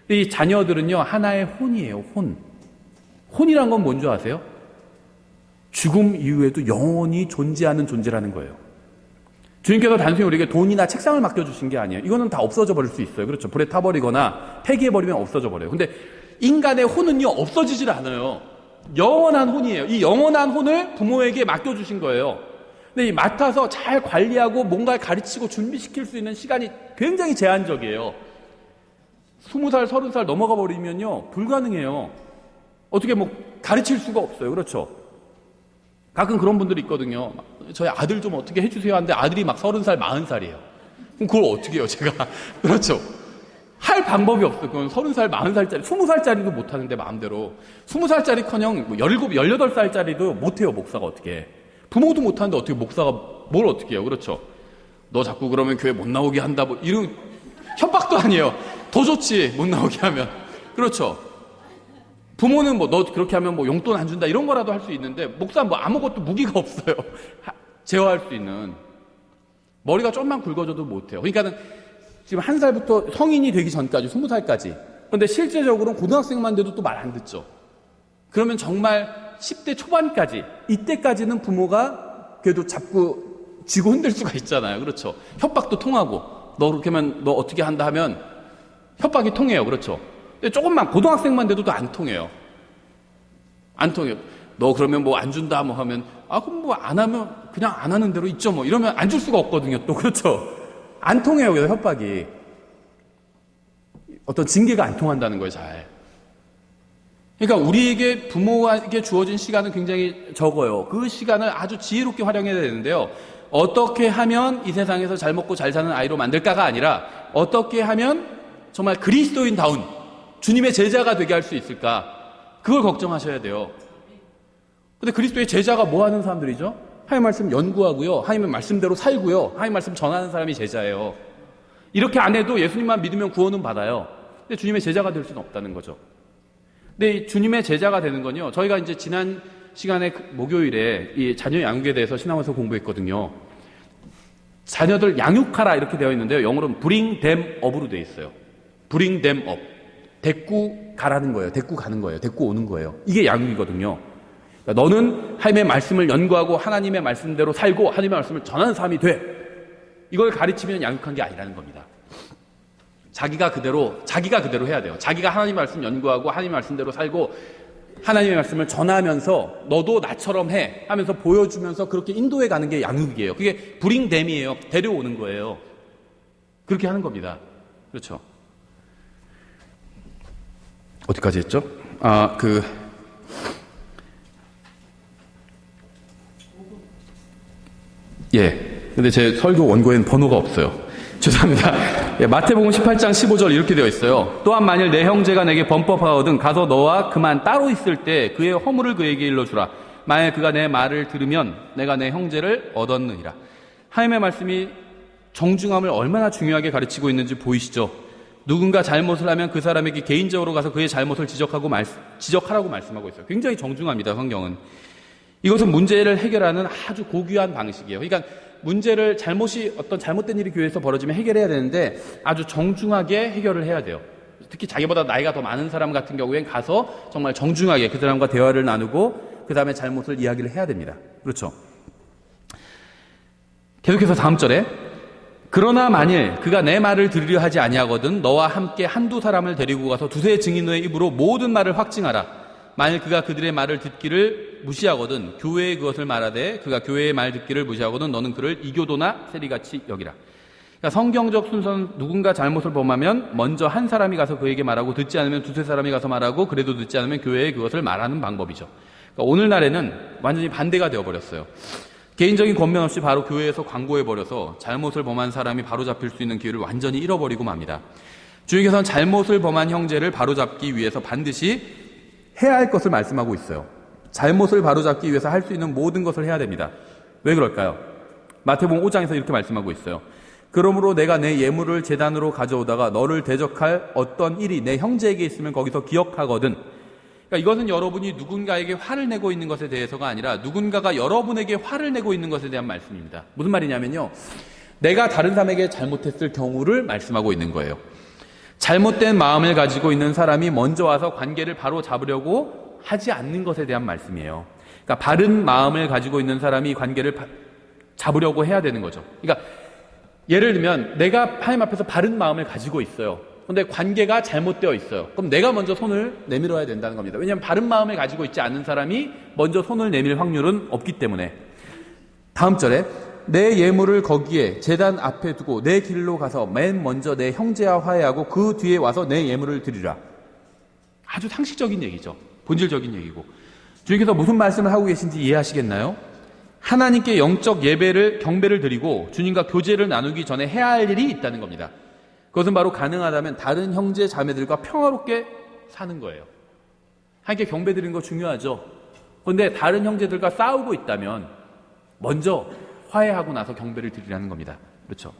이 자녀들은요, 하나의 혼이에요, 혼. 혼이란 건 뭔지 아세요? 죽음 이후에도 영원히 존재하는 존재라는 거예요. 주님께서 단순히 우리에게 돈이나 책상을 맡겨주신 게 아니에요. 이거는 다 없어져 버릴 수 있어요. 그렇죠. 불에 타버리거나 폐기해버리면 없어져 버려요. 근데 인간의 혼은요, 없어지질 않아요. 영원한 혼이에요. 이 영원한 혼을 부모에게 맡겨주신 거예요. 근데 이 맡아서 잘 관리하고 뭔가를 가르치고 준비시킬 수 있는 시간이 굉장히 제한적이에요. 20살, 30살 넘어가 버리면요, 불가능해요. 어떻게 가르칠 수가 없어요. 그렇죠. 가끔 그런 분들이 있거든요. 저희 아들 좀 어떻게 해주세요 하는데 아들이 막 30살, 40살이에요. 그럼 그걸 어떻게 해요, 제가. 그렇죠. 할 방법이 없어요. 그건 30살, 40살짜리, 20살짜리도 못하는데 마음대로. 20살짜리 커녕 17, 18살짜리도 못해요, 목사가 어떻게. 부모도 못하는데 어떻게 목사가 뭘 어떻게 해요. 그렇죠. 너 자꾸 그러면 교회 못 나오게 한다, 이런 협박도 아니에요. 더 좋지, 못 나오게 하면. 그렇죠. 부모는 너 그렇게 하면 용돈 안 준다 이런 거라도 할 수 있는데 목사는 아무것도 무기가 없어요. 제어할 수 있는. 머리가 좀만 굵어져도 못해요. 그러니까는 지금 1살부터 성인이 되기 전까지, 20살까지. 그런데 실제적으로는 고등학생만 돼도 또 말 안 듣죠. 그러면 정말 10대 초반까지, 이때까지는 부모가 그래도 잡고 쥐고 흔들 수가 있잖아요. 그렇죠. 협박도 통하고, 너 그렇게 하면 너 어떻게 한다 하면 협박이 통해요. 그렇죠. 근데 조금만, 고등학생만 돼도 또 안 통해요. 안 통해요. 너 그러면 뭐 안 준다 뭐 하면, 그럼 뭐 안 하면 그냥 안 하는 대로 있죠 뭐. 이러면 안 줄 수가 없거든요. 또 그렇죠. 안 통해요. 그래서 협박이. 어떤 징계가 안 통한다는 거예요. 잘. 그러니까 우리에게 부모에게 주어진 시간은 굉장히 적어요. 그 시간을 아주 지혜롭게 활용해야 되는데요. 어떻게 하면 이 세상에서 잘 먹고 잘 사는 아이로 만들까가 아니라 어떻게 하면 정말 그리스도인다운 주님의 제자가 되게 할 수 있을까? 그걸 걱정하셔야 돼요. 근데 그리스도의 제자가 뭐 하는 사람들이죠? 하나님 말씀 연구하고요. 하나님의 말씀대로 살고요. 하나님 말씀 전하는 사람이 제자예요. 이렇게 안 해도 예수님만 믿으면 구원은 받아요. 근데 주님의 제자가 될 수는 없다는 거죠. 근데 주님의 제자가 되는 건요. 저희가 이제 지난 시간에 목요일에 이 자녀 양육에 대해서 신앙에서 공부했거든요. 자녀들 양육하라 이렇게 되어 있는데요. 영어로는 bring them up으로 되어 있어요. bring them up. 데리고 가라는 거예요. 데리고 가는 거예요. 데리고 오는 거예요. 이게 양육이거든요. 그러니까 너는 하나님의 말씀을 연구하고 하나님의 말씀대로 살고 하나님의 말씀을 전하는 사람이 돼. 이걸 가르치면 양육한 게 아니라는 겁니다. 자기가 그대로 해야 돼요. 자기가 하나님 말씀 연구하고 하나님 말씀대로 살고 하나님의 말씀을 전하면서 너도 나처럼 해 하면서 보여주면서 그렇게 인도해 가는 게 양육이에요. 그게 bring them이에요. 데려오는 거예요. 그렇게 하는 겁니다. 그렇죠. 어디까지 했죠? 근데 제 설교 원고에는 번호가 없어요. 죄송합니다. 마태복음 18장 15절 이렇게 되어 있어요. 또한 만일 내 형제가 내게 범법하거든 가서 너와 그만 따로 있을 때 그의 허물을 그에게 일러주라. 만일 그가 내 말을 들으면 내가 내 형제를 얻었느니라. 하나님의 말씀이 정중함을 얼마나 중요하게 가르치고 있는지 보이시죠? 누군가 잘못을 하면 그 사람에게 개인적으로 가서 그의 잘못을 지적하라고 말씀하고 있어요. 굉장히 정중합니다. 성경은. 이것은 문제를 해결하는 아주 고귀한 방식이에요. 그러니까 문제를 어떤 잘못된 일이 교회에서 벌어지면 해결해야 되는데 아주 정중하게 해결을 해야 돼요. 특히 자기보다 나이가 더 많은 사람 같은 경우엔 가서 정말 정중하게 그 사람과 대화를 나누고 그 다음에 잘못을 이야기를 해야 됩니다. 그렇죠. 계속해서 다음 절에 그러나 만일 그가 내 말을 들으려 하지 아니하거든 너와 함께 한두 사람을 데리고 가서 두세 증인의 입으로 모든 말을 확증하라. 만일 그가 그들의 말을 듣기를 무시하거든 교회에 그것을 말하되 그가 교회의 말 듣기를 무시하거든 너는 그를 이교도나 세리같이 여기라. 그러니까 성경적 순서는 누군가 잘못을 범하면 먼저 한 사람이 가서 그에게 말하고 듣지 않으면 두세 사람이 가서 말하고 그래도 듣지 않으면 교회에 그것을 말하는 방법이죠. 그러니까 오늘날에는 완전히 반대가 되어버렸어요. 개인적인 권면 없이 바로 교회에서 광고해버려서 잘못을 범한 사람이 바로잡힐 수 있는 기회를 완전히 잃어버리고 맙니다. 주님께서는 잘못을 범한 형제를 바로잡기 위해서 반드시 해야 할 것을 말씀하고 있어요. 잘못을 바로잡기 위해서 할 수 있는 모든 것을 해야 됩니다. 왜 그럴까요? 마태복음 5장에서 이렇게 말씀하고 있어요. 그러므로 내가 내 예물을 제단으로 가져오다가 너를 대적할 어떤 일이 내 형제에게 있으면 거기서 기억하거든. 그러니까 이것은 여러분이 누군가에게 화를 내고 있는 것에 대해서가 아니라 누군가가 여러분에게 화를 내고 있는 것에 대한 말씀입니다. 무슨 말이냐면요. 내가 다른 사람에게 잘못했을 경우를 말씀하고 있는 거예요. 잘못된 마음을 가지고 있는 사람이 먼저 와서 관계를 바로 잡으려고 하지 않는 것에 대한 말씀이에요. 그러니까 바른 마음을 가지고 있는 사람이 관계를 잡으려고 해야 되는 거죠. 그러니까 예를 들면 내가 하나님 앞에서 바른 마음을 가지고 있어요. 그런데 관계가 잘못되어 있어요. 그럼 내가 먼저 손을 내밀어야 된다는 겁니다. 왜냐하면 바른 마음을 가지고 있지 않은 사람이 먼저 손을 내밀 확률은 없기 때문에. 다음 절에 내 예물을 거기에 제단 앞에 두고 내 길로 가서 맨 먼저 내 형제와 화해하고 그 뒤에 와서 내 예물을 드리라. 아주 상식적인 얘기죠. 본질적인 얘기고. 주님께서 무슨 말씀을 하고 계신지 이해하시겠나요? 하나님께 영적 경배를 드리고 주님과 교제를 나누기 전에 해야 할 일이 있다는 겁니다. 그것은 바로 가능하다면 다른 형제 자매들과 평화롭게 사는 거예요. 하나님께 경배 드리는 거 중요하죠. 그런데 다른 형제들과 싸우고 있다면 먼저 화해하고 나서 경배를 드리라는 겁니다. 그렇죠?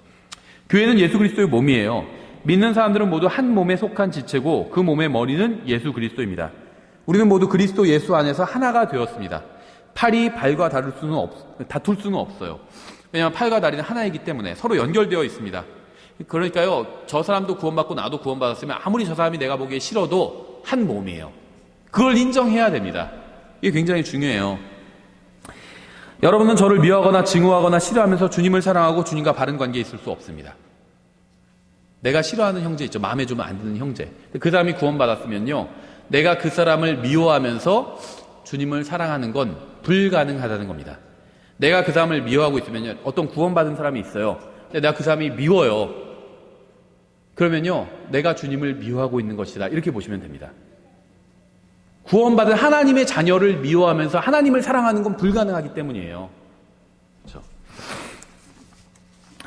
교회는 예수 그리스도의 몸이에요. 믿는 사람들은 모두 한 몸에 속한 지체고 그 몸의 머리는 예수 그리스도입니다. 우리는 모두 그리스도 예수 안에서 하나가 되었습니다. 팔이 발과 다툴 수는 없어요. 왜냐하면 팔과 다리는 하나이기 때문에 서로 연결되어 있습니다. 그러니까요, 저 사람도 구원받고 나도 구원받았으면 아무리 저 사람이 내가 보기에 싫어도 한 몸이에요. 그걸 인정해야 됩니다. 이게 굉장히 중요해요. 여러분은 저를 미워하거나 증오하거나 싫어하면서 주님을 사랑하고 주님과 바른 관계에 있을 수 없습니다. 내가 싫어하는 형제 있죠. 마음에 좀 안 드는 형제. 그 사람이 구원받았으면요, 내가 그 사람을 미워하면서 주님을 사랑하는 건 불가능하다는 겁니다. 내가 그 사람을 미워하고 있으면요, 어떤 구원받은 사람이 있어요. 근데 내가 그 사람이 미워요. 그러면요, 내가 주님을 미워하고 있는 것이다. 이렇게 보시면 됩니다. 구원받은 하나님의 자녀를 미워하면서 하나님을 사랑하는 건 불가능하기 때문이에요. 그렇죠?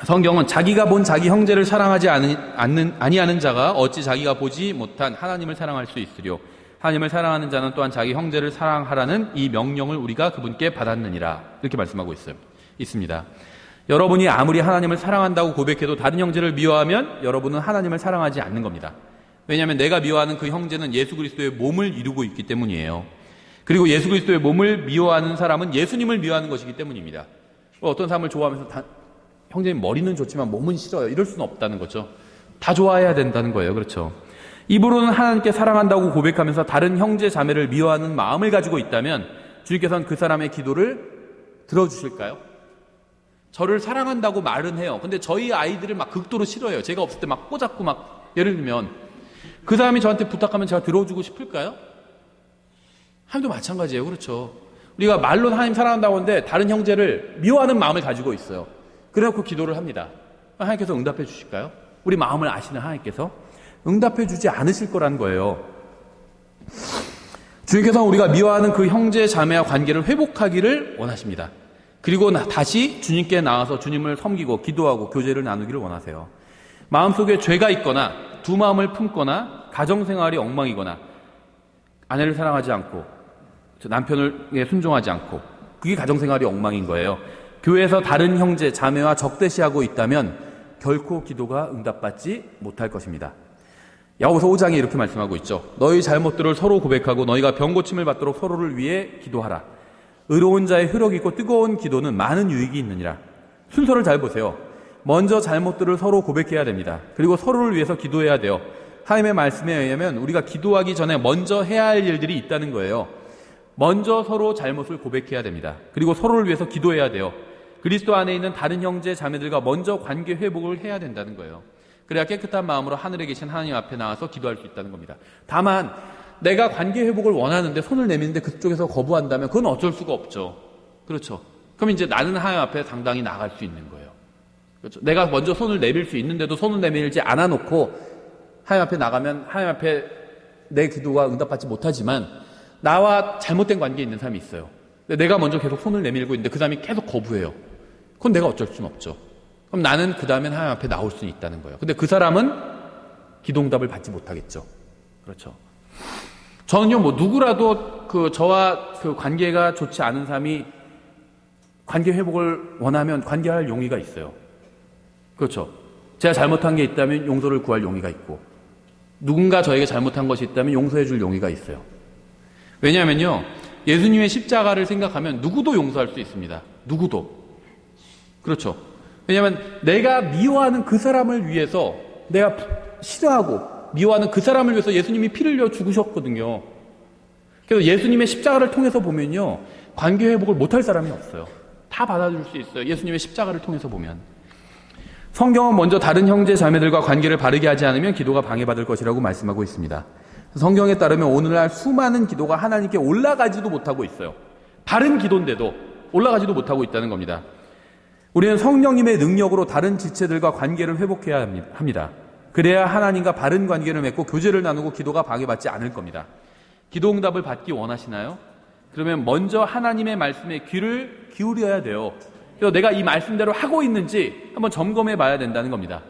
성경은 자기가 본 자기 형제를 사랑하지 아니하는 자가 어찌 자기가 보지 못한 하나님을 사랑할 수 있으려. 하나님을 사랑하는 자는 또한 자기 형제를 사랑하라는 이 명령을 우리가 그분께 받았느니라. 이렇게 말씀하고 있습니다. 여러분이 아무리 하나님을 사랑한다고 고백해도 다른 형제를 미워하면 여러분은 하나님을 사랑하지 않는 겁니다. 왜냐하면 내가 미워하는 그 형제는 예수 그리스도의 몸을 이루고 있기 때문이에요. 그리고 예수 그리스도의 몸을 미워하는 사람은 예수님을 미워하는 것이기 때문입니다. 어떤 사람을 좋아하면서 형제님 머리는 좋지만 몸은 싫어요. 이럴 수는 없다는 거죠. 다 좋아해야 된다는 거예요. 그렇죠. 입으로는 하나님께 사랑한다고 고백하면서 다른 형제 자매를 미워하는 마음을 가지고 있다면 주님께서는 그 사람의 기도를 들어주실까요? 저를 사랑한다고 말은 해요. 근데 저희 아이들을 막 극도로 싫어해요. 제가 없을 때 막 꼬잡고 막, 예를 들면 그 사람이 저한테 부탁하면 제가 들어주고 싶을까요? 하나님도 마찬가지예요. 그렇죠. 우리가 말로는 하나님 사랑한다고 하는데 다른 형제를 미워하는 마음을 가지고 있어요. 그래놓고 기도를 합니다. 하나님께서 응답해 주실까요? 우리 마음을 아시는 하나님께서 응답해 주지 않으실 거라는 거예요. 주님께서는 우리가 미워하는 그 형제 자매와 관계를 회복하기를 원하십니다. 그리고 다시 주님께 나와서 주님을 섬기고 기도하고 교제를 나누기를 원하세요. 마음속에 죄가 있거나 두 마음을 품거나 가정생활이 엉망이거나 아내를 사랑하지 않고 남편을 순종하지 않고 그게 가정생활이 엉망인 거예요. 교회에서 다른 형제 자매와 적대시하고 있다면 결코 기도가 응답받지 못할 것입니다. 야고보서 5장에 이렇게 말씀하고 있죠. 너희 잘못들을 서로 고백하고 너희가 병고침을 받도록 서로를 위해 기도하라. 의로운 자의 효력 있고 뜨거운 기도는 많은 유익이 있느니라. 순서를 잘 보세요. 먼저 잘못들을 서로 고백해야 됩니다. 그리고 서로를 위해서 기도해야 돼요. 하나님의 말씀에 의하면 우리가 기도하기 전에 먼저 해야 할 일들이 있다는 거예요. 먼저 서로 잘못을 고백해야 됩니다. 그리고 서로를 위해서 기도해야 돼요. 그리스도 안에 있는 다른 형제 자매들과 먼저 관계 회복을 해야 된다는 거예요. 그래야 깨끗한 마음으로 하늘에 계신 하나님 앞에 나와서 기도할 수 있다는 겁니다. 다만 내가 관계 회복을 원하는데 손을 내미는데 그쪽에서 거부한다면 그건 어쩔 수가 없죠. 그렇죠. 그럼 이제 나는 하나님 앞에 당당히 나갈 수 있는 거예요. 그렇죠. 내가 먼저 손을 내밀 수 있는데도 손을 내밀지 않아 놓고 하나님 앞에 나가면 하나님 앞에 내 기도가 응답받지 못하지만 나와 잘못된 관계에 있는 사람이 있어요. 근데 내가 먼저 계속 손을 내밀고 있는데 그 사람이 계속 거부해요. 그건 내가 어쩔 수는 없죠. 그럼 나는 그 다음엔 하나님 앞에 나올 수는 있다는 거예요. 근데 그 사람은 기도응답을 받지 못하겠죠. 그렇죠. 저는요, 누구라도 저와 관계가 좋지 않은 사람이 관계 회복을 원하면 관계할 용의가 있어요. 그렇죠. 제가 잘못한 게 있다면 용서를 구할 용의가 있고, 누군가 저에게 잘못한 것이 있다면 용서해 줄 용의가 있어요. 왜냐하면요, 예수님의 십자가를 생각하면 누구도 용서할 수 있습니다. 누구도. 그렇죠. 왜냐하면 내가 미워하는 그 사람을 위해서, 내가 싫어하고 미워하는 그 사람을 위해서 예수님이 피를 흘려 죽으셨거든요. 그래서 예수님의 십자가를 통해서 보면요, 관계 회복을 못할 사람이 없어요. 다 받아줄 수 있어요. 예수님의 십자가를 통해서 보면. 성경은 먼저 다른 형제 자매들과 관계를 바르게 하지 않으면 기도가 방해받을 것이라고 말씀하고 있습니다. 성경에 따르면 오늘날 수많은 기도가 하나님께 올라가지도 못하고 있어요. 바른 기도인데도 올라가지도 못하고 있다는 겁니다. 우리는 성령님의 능력으로 다른 지체들과 관계를 회복해야 합니다. 그래야 하나님과 바른 관계를 맺고 교제를 나누고 기도가 방해받지 않을 겁니다. 기도 응답을 받기 원하시나요? 그러면 먼저 하나님의 말씀에 귀를 기울여야 돼요. 그래서 내가 이 말씀대로 하고 있는지 한번 점검해 봐야 된다는 겁니다.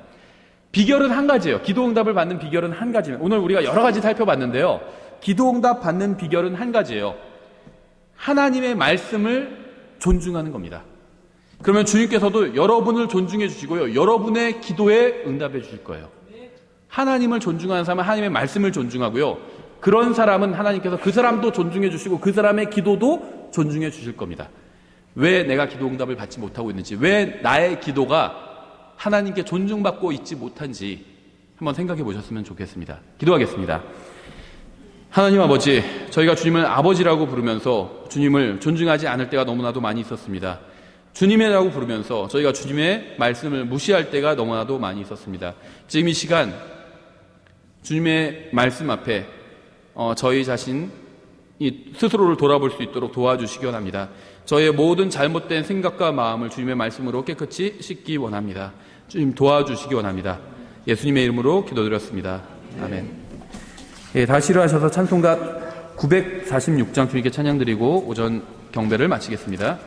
비결은 한 가지예요. 기도 응답을 받는 비결은 한 가지예요. 오늘 우리가 여러 가지 살펴봤는데요. 기도 응답 받는 비결은 한 가지예요. 하나님의 말씀을 존중하는 겁니다. 그러면 주님께서도 여러분을 존중해 주시고요, 여러분의 기도에 응답해 주실 거예요. 하나님을 존중하는 사람은 하나님의 말씀을 존중하고요, 그런 사람은 하나님께서 그 사람도 존중해 주시고 그 사람의 기도도 존중해 주실 겁니다. 왜 내가 기도 응답을 받지 못하고 있는지, 왜 나의 기도가 하나님께 존중받고 있지 못한지 한번 생각해 보셨으면 좋겠습니다. 기도하겠습니다. 하나님 아버지, 저희가 주님을 아버지라고 부르면서 주님을 존중하지 않을 때가 너무나도 많이 있었습니다. 주님이라고 부르면서 저희가 주님의 말씀을 무시할 때가 너무나도 많이 있었습니다. 지금 이 시간 주님의 말씀 앞에 저희 자신이 스스로를 돌아볼 수 있도록 도와주시기 원합니다. 저희의 모든 잘못된 생각과 마음을 주님의 말씀으로 깨끗이 씻기 원합니다. 주님 도와주시기 원합니다. 예수님의 이름으로 기도드렸습니다. 아멘. 예, 다시 일어나셔서 찬송가 946장 주님께 찬양드리고 오전 경배를 마치겠습니다.